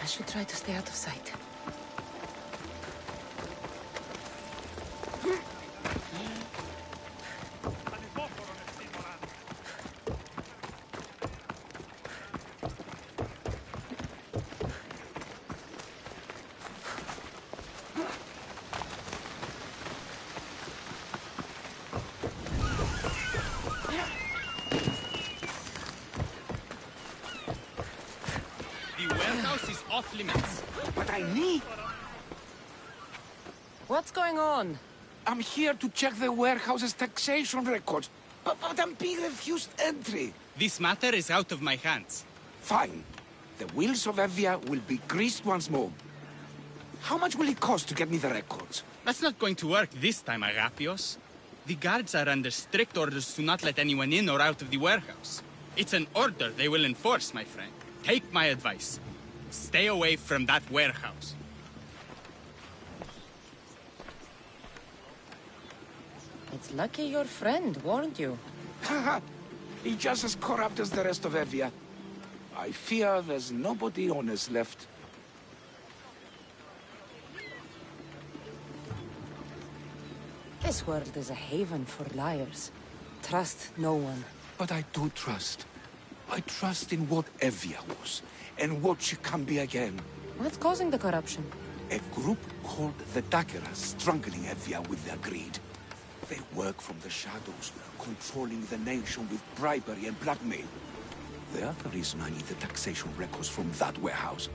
I should try to stay out of sight. Off limits. But I need... What's going on? I'm here to check the warehouse's taxation records, but I'm being refused entry. This matter is out of my hands. Fine. The wheels of Evia will be greased once more. How much will it cost to get me the records? That's not going to work this time, Agapios. The guards are under strict orders to not let anyone in or out of the warehouse. It's an order they will enforce, my friend. Take my advice. Stay away from that warehouse. It's lucky your friend warned you. Haha! He's just as corrupt as the rest of Evia. I fear there's nobody honest left. This world is a haven for liars. Trust no one. But I do trust. I trust in what Evia was, and what she can be again. What's causing the corruption? A group called the Daggerers strangling Evia with their greed. They work from the shadows, controlling the nation with bribery and blackmail. The other reason I need the taxation records from that warehouse.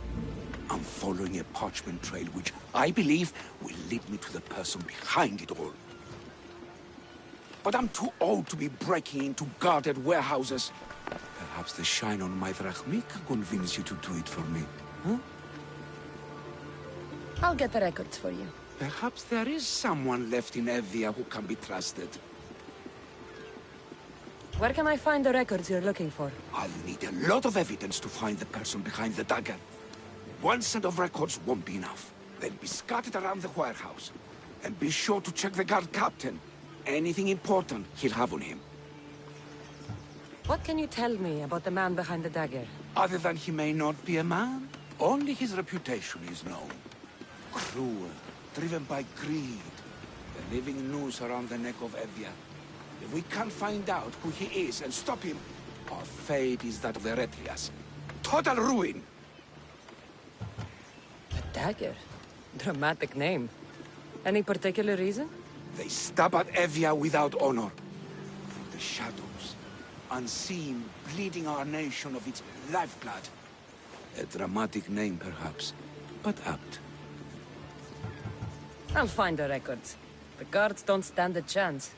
I'm following a parchment trail which I believe will lead me to the person behind it all. But I'm too old to be breaking into guarded warehouses. Perhaps the shine on my drachmi can convince you to do it for me, huh? I'll get the records for you. Perhaps there is someone left in Evia who can be trusted. Where can I find the records you're looking for? I'll need a lot of evidence to find the person behind the dagger. One set of records won't be enough. They'll be scattered around the warehouse. And be sure to check the guard captain. Anything important he'll have on him. What can you tell me about the man behind the dagger? Other than he may not be a man, only his reputation is known. Cruel, driven by greed, a living noose around the neck of Evia. If we can't find out who he is and stop him, our fate is that of the Retrias. Total ruin! The dagger? Dramatic name. Any particular reason? They stab at Evia without honor. From the shadows, unseen, bleeding our nation of its lifeblood. A dramatic name, perhaps, but apt. I'll find the records. The guards don't stand a chance.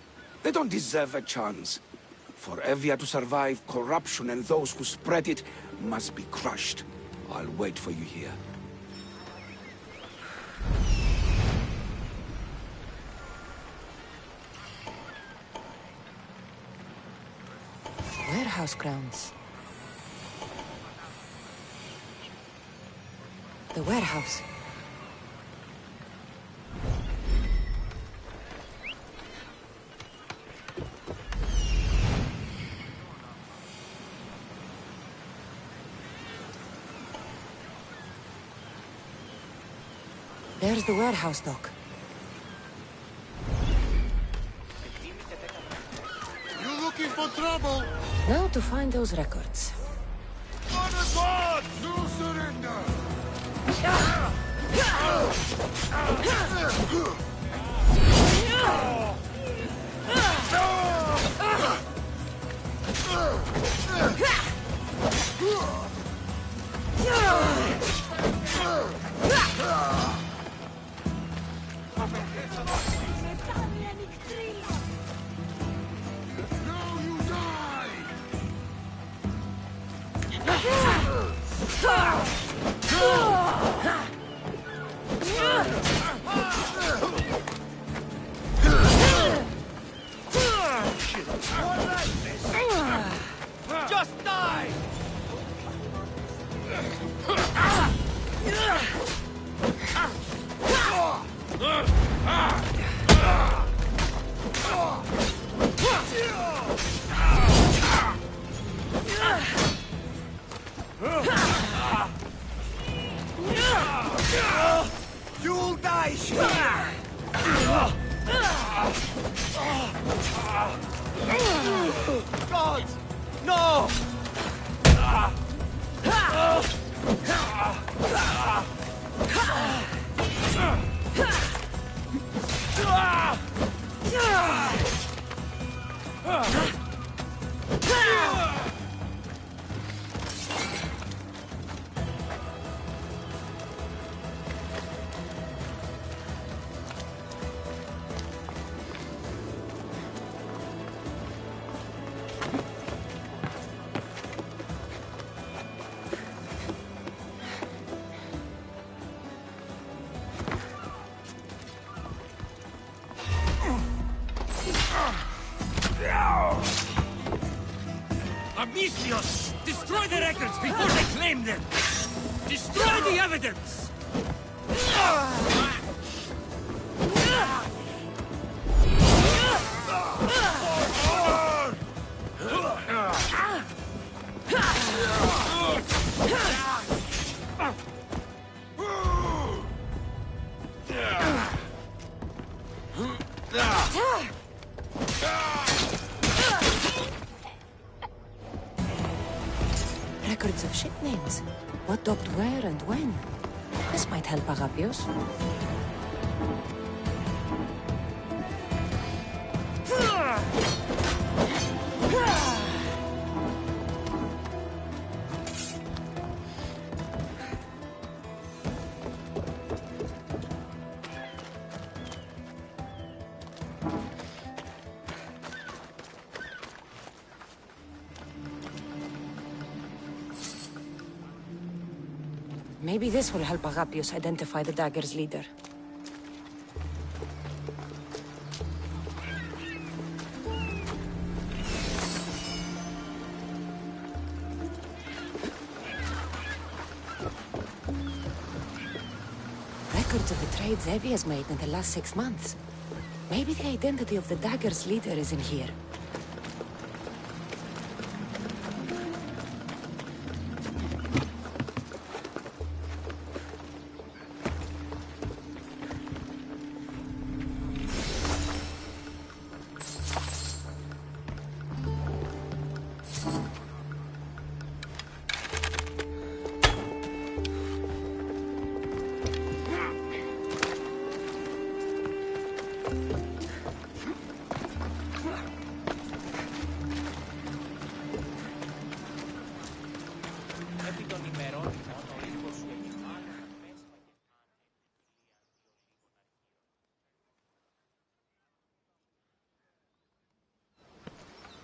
They don't deserve a chance. For Evia to survive, corruption and those who spread it must be crushed. I'll wait for you here. Warehouse grounds. The warehouse. There's the warehouse dock. You looking for trouble? Now to find those records. Honor God! No surrender! Just die! You'll die, God! No! Amicios! Destroy the records before they claim them! Destroy the evidence! Records of ship names. What docked where and when. This might help Agapios. Maybe this will help Agapios identify the dagger's leader. Records of the trade Zevi has made in the last 6 months. Maybe the identity of the dagger's leader is in here.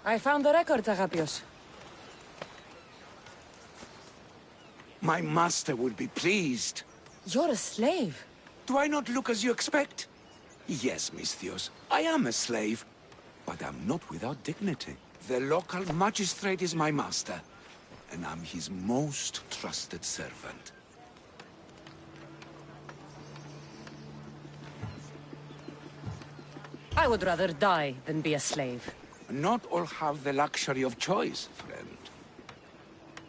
I found the records, Agapios. My master will be pleased. You're a slave. Do I not look as you expect? Yes, Misthios, I am a slave, but I'm not without dignity. The local magistrate is my master, and I'm his most trusted servant. I would rather die than be a slave. Not all have the luxury of choice, friend.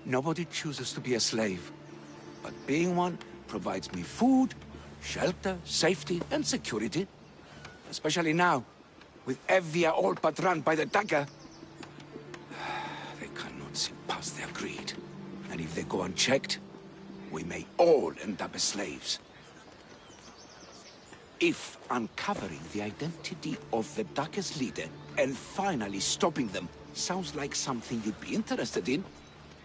Nobody chooses to be a slave, but being one provides me food, shelter, safety, and security. Especially now, with Evia all but run by the dagger. They cannot see past their greed. And if they go unchecked, we may all end up as slaves. If uncovering the identity of the dagger's leader and finally stopping them sounds like something you'd be interested in,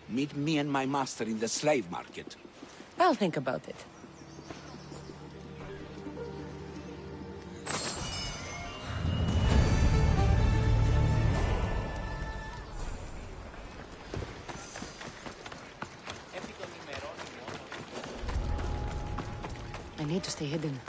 meet me and my master in the slave market. I'll think about it. I need to stay hidden.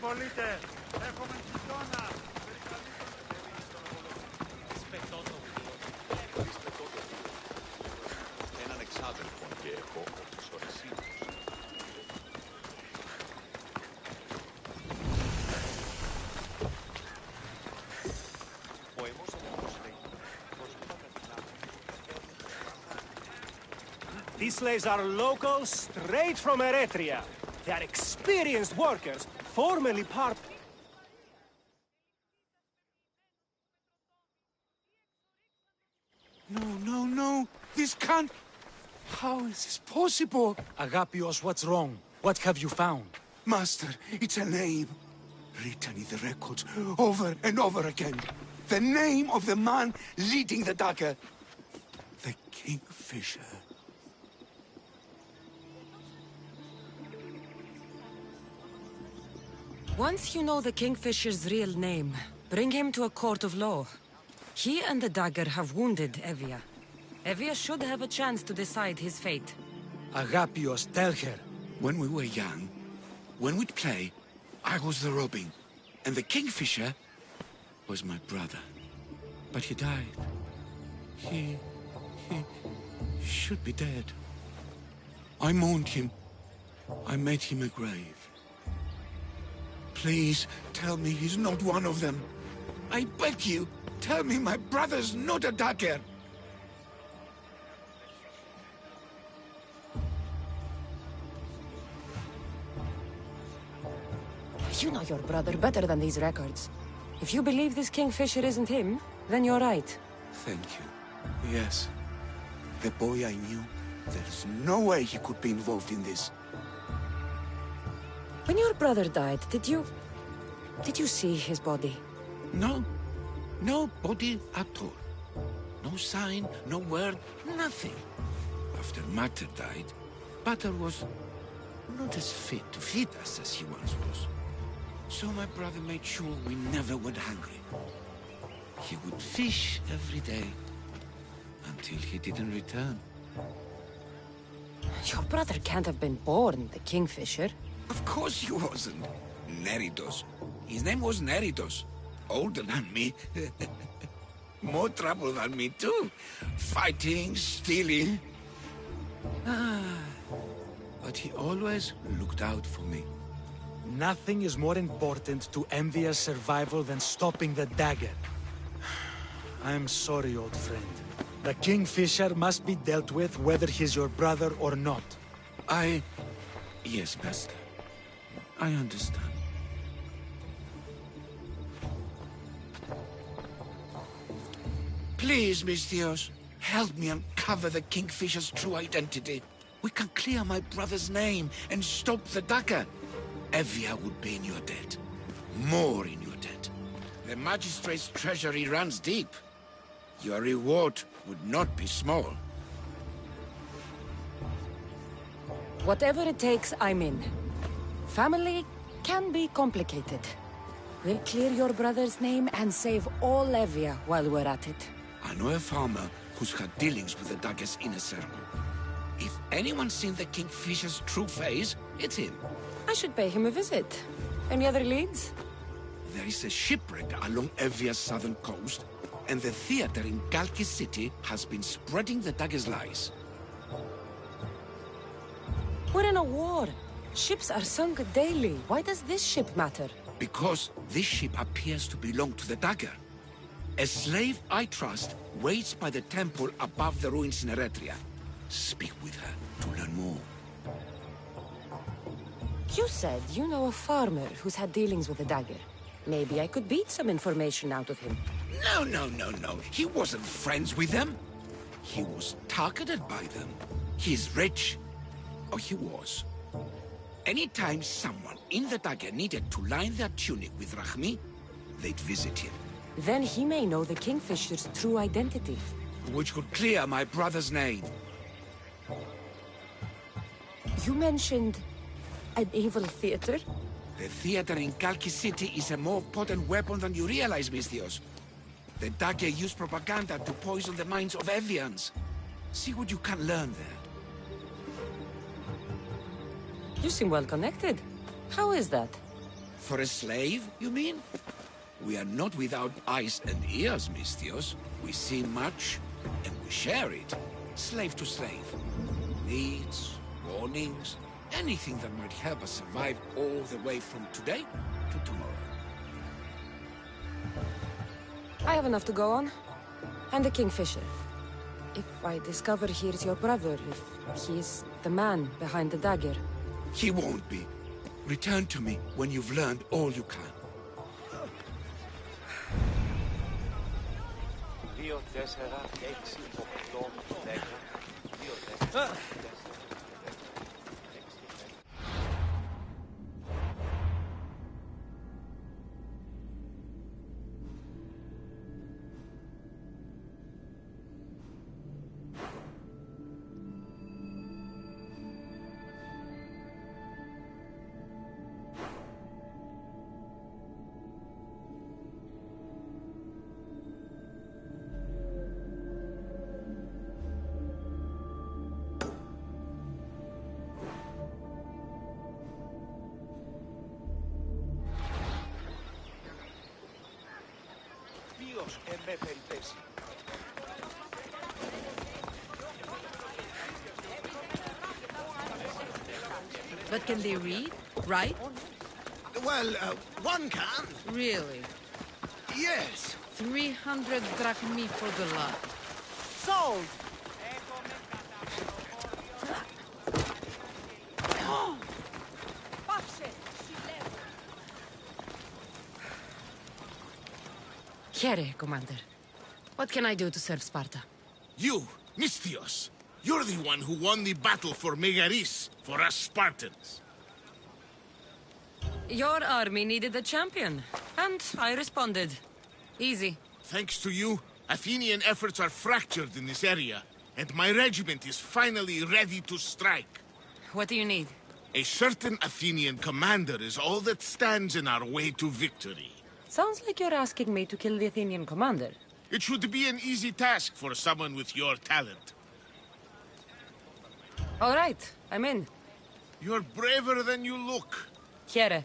Πολίτε, έχουμε γειτόνα. Έναν εξάδελφο και έχω όπως ορεσίμως. Podemos These slaves are locals straight from Eretria. They are experienced workers, formerly part... No. This can't... How is this possible? Agapios, what's wrong? What have you found? Master, it's a name. Written in the records over and over again. The name of the man leading the dagger. The Kingfisher. Once you know the Kingfisher's real name, bring him to a court of law. He and the dagger have wounded Evia. Evia should have a chance to decide his fate. Agapios, tell her. When we were young, when we'd play, I was the robin, and the Kingfisher was my brother. But he died. He should be dead. I mourned him. I made him a grave. Please, tell me he's not one of them. I beg you, tell me my brother's not a dagger. You know your brother better than these records. If you believe this Kingfisher isn't him, then you're right. Thank you. Yes. The boy I knew, there's no way he could be involved in this. When your brother died, did you see his body? No. No body at all. No sign, no word, nothing. After Mater died, Pater was not as fit to feed us as he once was. So my brother made sure we never went hungry. He would fish every day, until he didn't return. Your brother can't have been born the Kingfisher. Of course he wasn't. Neritos. His name was Neritos. Older than me. More trouble than me too. Fighting, stealing. But he always looked out for me. Nothing is more important to Envia's survival than stopping the dagger. I'm sorry, old friend. The Kingfisher must be dealt with whether he's your brother or not. Yes, Master. I understand. Please, Misthios, help me uncover the Kingfisher's true identity. We can clear my brother's name and stop the dagger. Evia would be in your debt. More in your debt. The Magistrate's treasury runs deep. Your reward would not be small. Whatever it takes, I'm in. Family can be complicated. We'll clear your brother's name and save all Evia while we're at it. I know a farmer who's had dealings with the dagger's inner circle. If anyone's seen the Kingfisher's true face, it's him. I should pay him a visit. Any other leads? There is a shipwreck along Evia's southern coast, and the theater in Galkis City has been spreading the dagger's lies. We're in a war. Ships are sunk daily. Why does this ship matter? Because this ship appears to belong to the dagger. A slave I trust waits by the temple above the ruins in Eretria. Speak with her to learn more. You said you know a farmer who's had dealings with the dagger. Maybe I could beat some information out of him. No. He wasn't friends with them. He was targeted by them. He's rich. Or he was. Anytime someone in the dagger needed to line their tunic with Rahmi, they'd visit him. Then he may know the Kingfisher's true identity. Which could clear my brother's name. You mentioned an evil theater? The theater in Galkis City is a more potent weapon than you realize, Misthios. The dagger used propaganda to poison the minds of Evians. See what you can learn there. You seem well connected. How is that? For a slave, you mean? We are not without eyes and ears, Misthios. We see much, and we share it. Slave to slave. Needs, warnings, anything that might help us survive all the way from today to tomorrow. I have enough to go on. And the Kingfisher. If I discover he's your brother, if He's the man behind the dagger. He won't be. Return to me when you've learned all you can. But can they read? Right? Well, one can. Really? Yes. 300 drachmi for the lot. Sold! Here, Commander. What can I do to serve Sparta? You, Misthios. You're the one who won the battle for Megaris, for us Spartans. Your army needed a champion, and I responded. Easy. Thanks to you, Athenian efforts are fractured in this area, and my regiment is finally ready to strike. What do you need? A certain Athenian commander is all that stands in our way to victory. Sounds like you're asking me to kill the Athenian commander. It should be an easy task for someone with your talent. All right, I'm in. You're braver than you look. Here.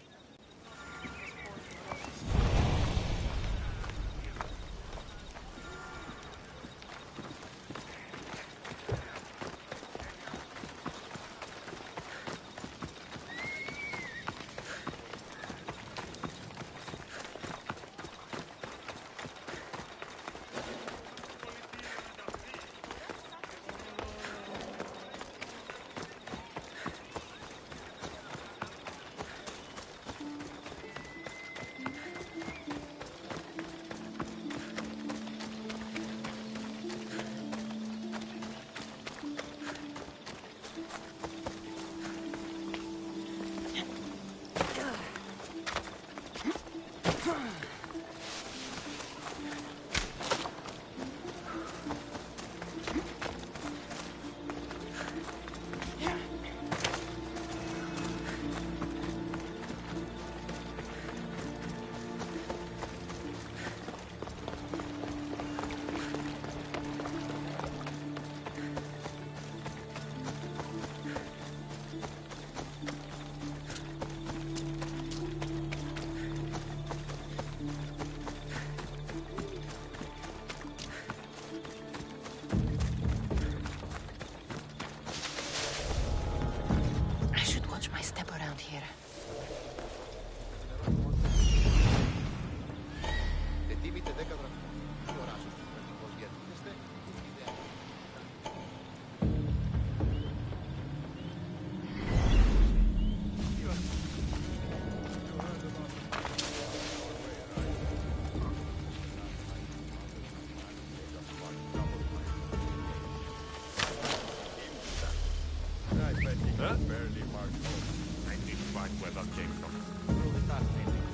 Barely marked home. I think quite where that came from. Really fascinating.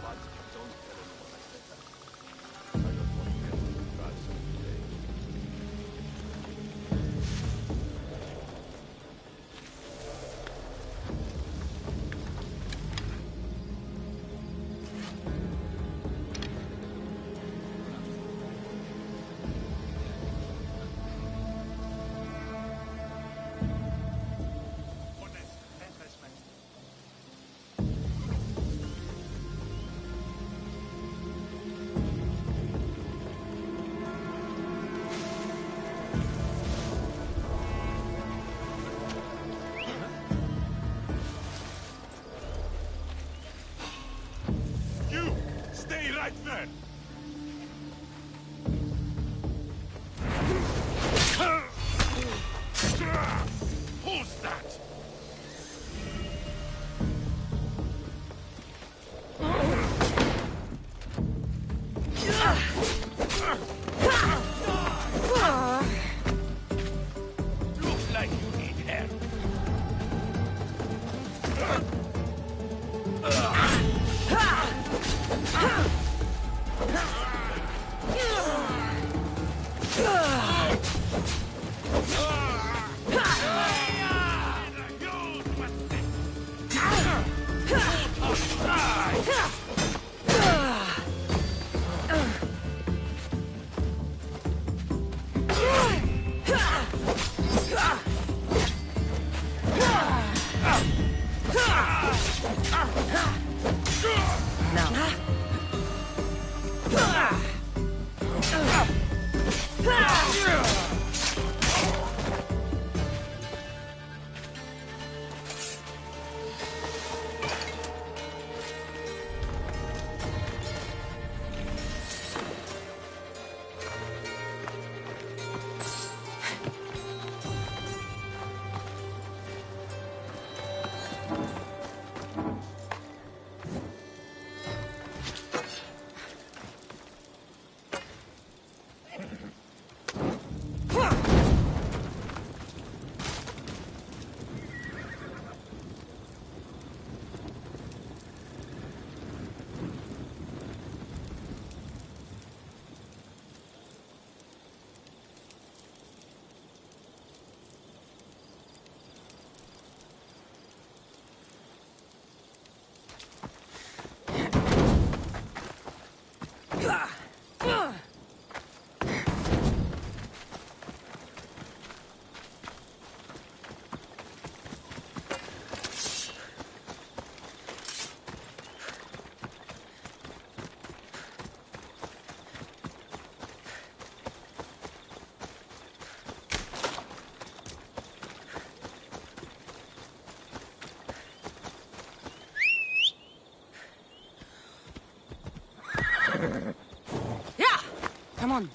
But don't tell anyone I said that. I don't want to get into bad today. Come on.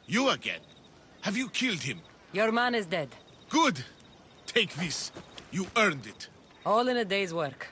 You again? Have you killed him? Your man is dead. Good! Take this. You earned it. All in a day's work.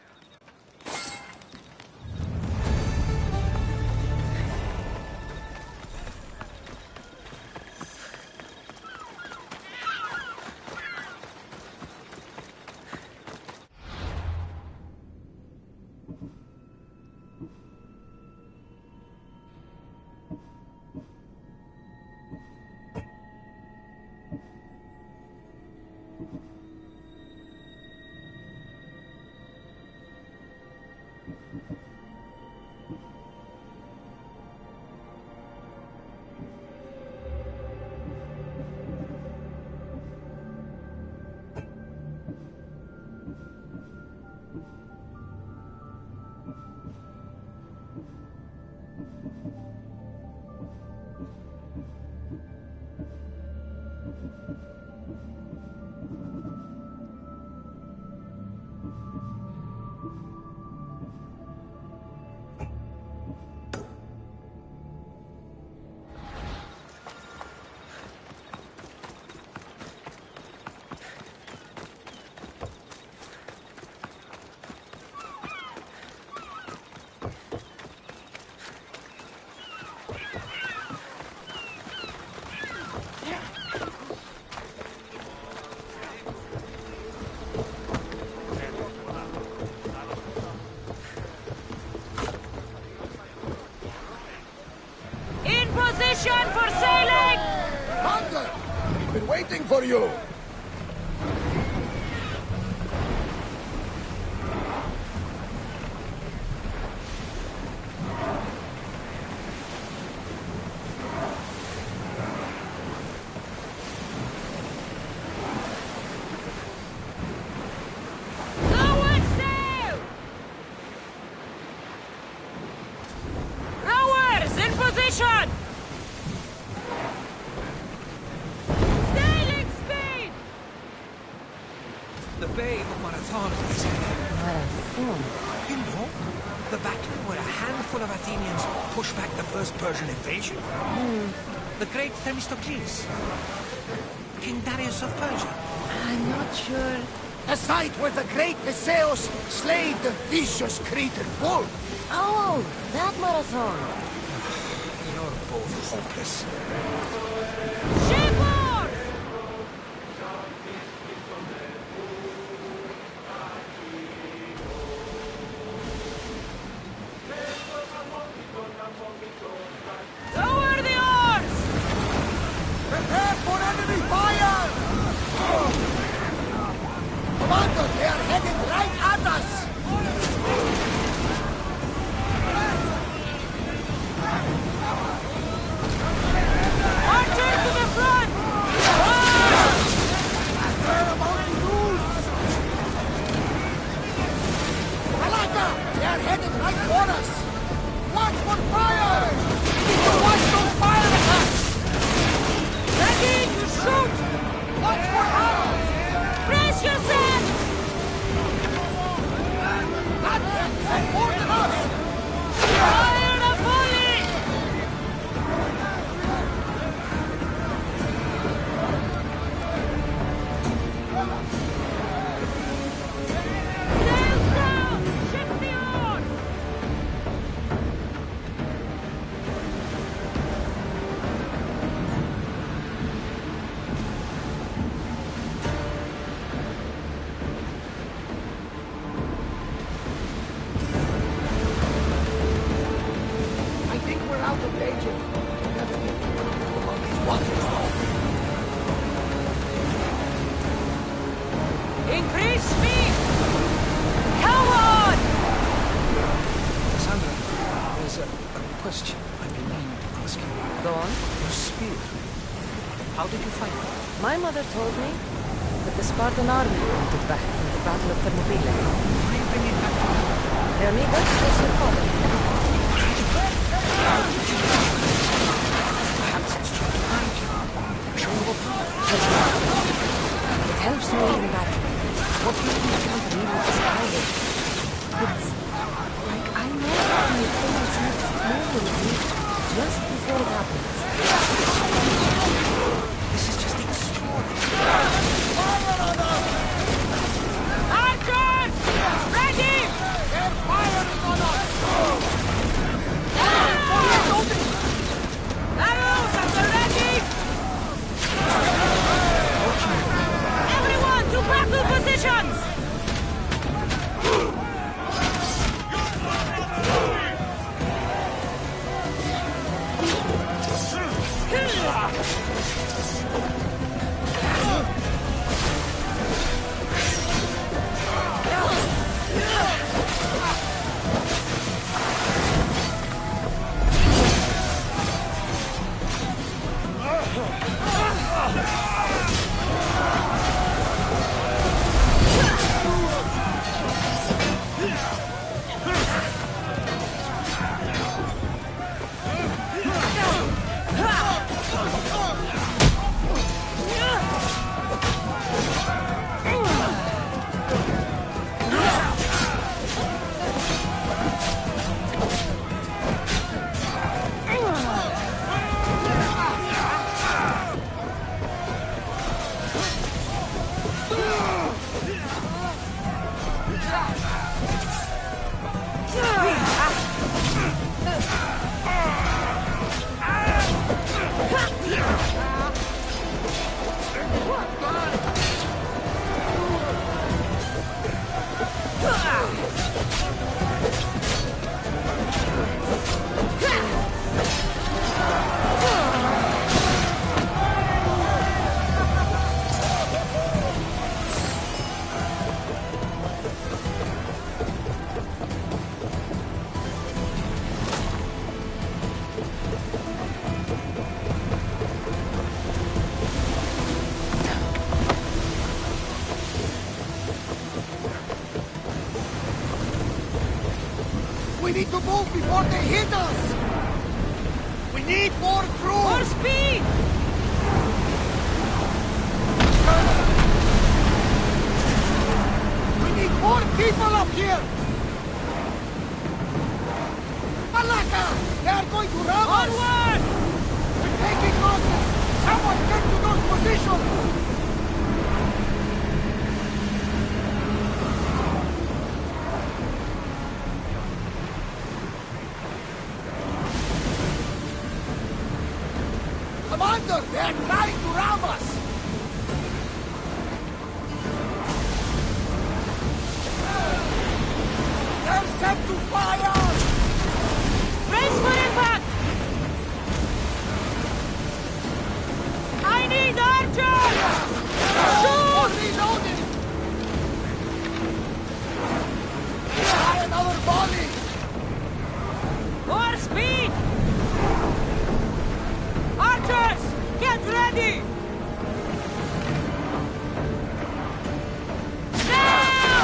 Position for sailing! Commander! We've been waiting for you! Lower sail! Rowers in position! The Bay of Marathon is Marathon? You know, the battle where a handful of Athenians pushed back the first Persian invasion. The great Themistocles. King Darius of Persia. I'm not sure. The site where the great Theseus slayed the vicious Cretan bull. Oh, that marathon. You're both hopeless. Shipboard! Lower the oars! Prepare for enemy fire! Commander, they are heading right at us! Archer to the front! They're about to lose! Malaka, they are heading right for us! Watch for fire! Watch those fire attacks! Ready to shoot! Watch for arrows! Brace yourself! spear. How did you find it? My mother told me that the Spartan army brought it back from the Battle of Thermopylae. Why are you bringing it back to me? The amigos was your father. I have some stuff to hide you. Show you what It helps me in battle. What people can't read with this eye. It's like I know the opponent's next move will be just before it happens. This is just extraordinary. Archers! Ready! They're firing on us! Arrows at the ready! Everyone to battle positions! We need to move before they hit us! We need more crew! More speed! We need more people up here! Malaka! They are going to ram us! Onward! We're taking losses! Someone get to those positions! Commander, they are trying to ram us! They're set to fire! Brace for impact! I need archers! Shoot! Reloading! Try another volley! More speed! Archers! Get ready! Now!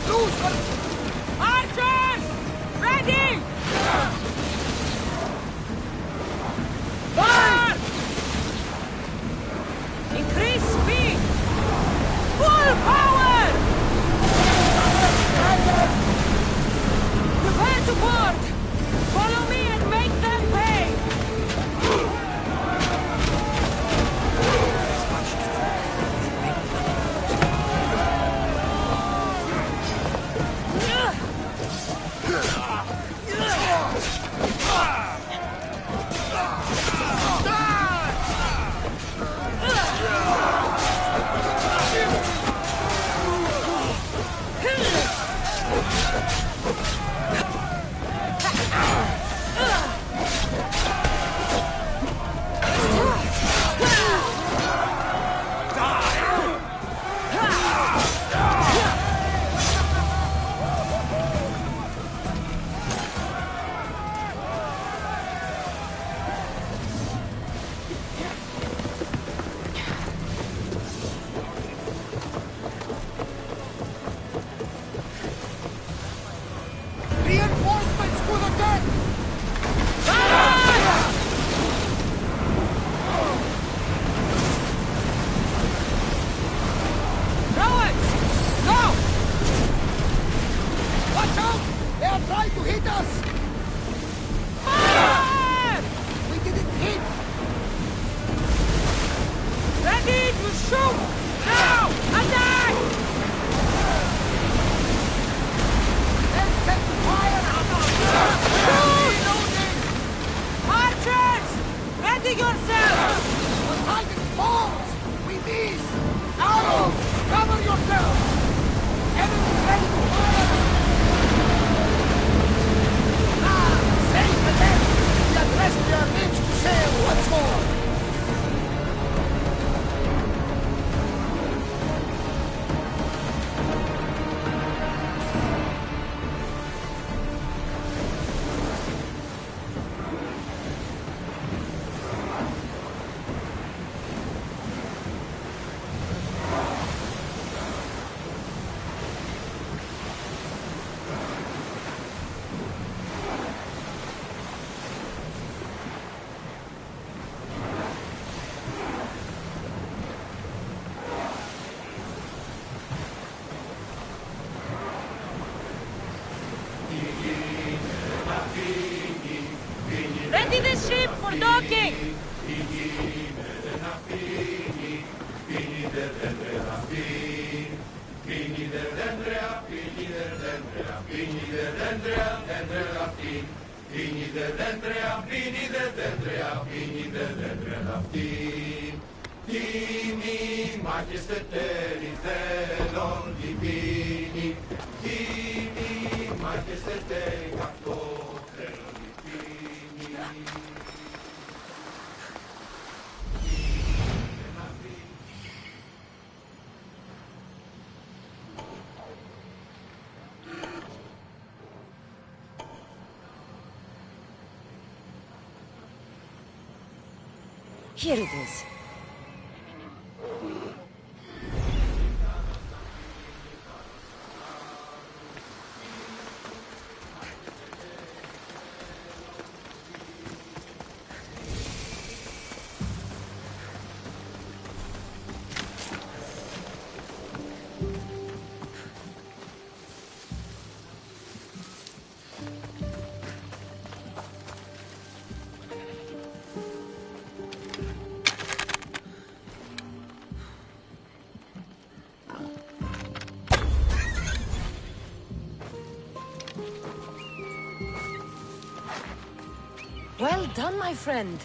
Loose! Archers! Ready! Target's balls! We miss! Arrows! Cover yourself! Enemy's ready to fire! Safe again! We addressed your lips to sail once more! Ready the ship for docking! Here it is. Well done, my friend.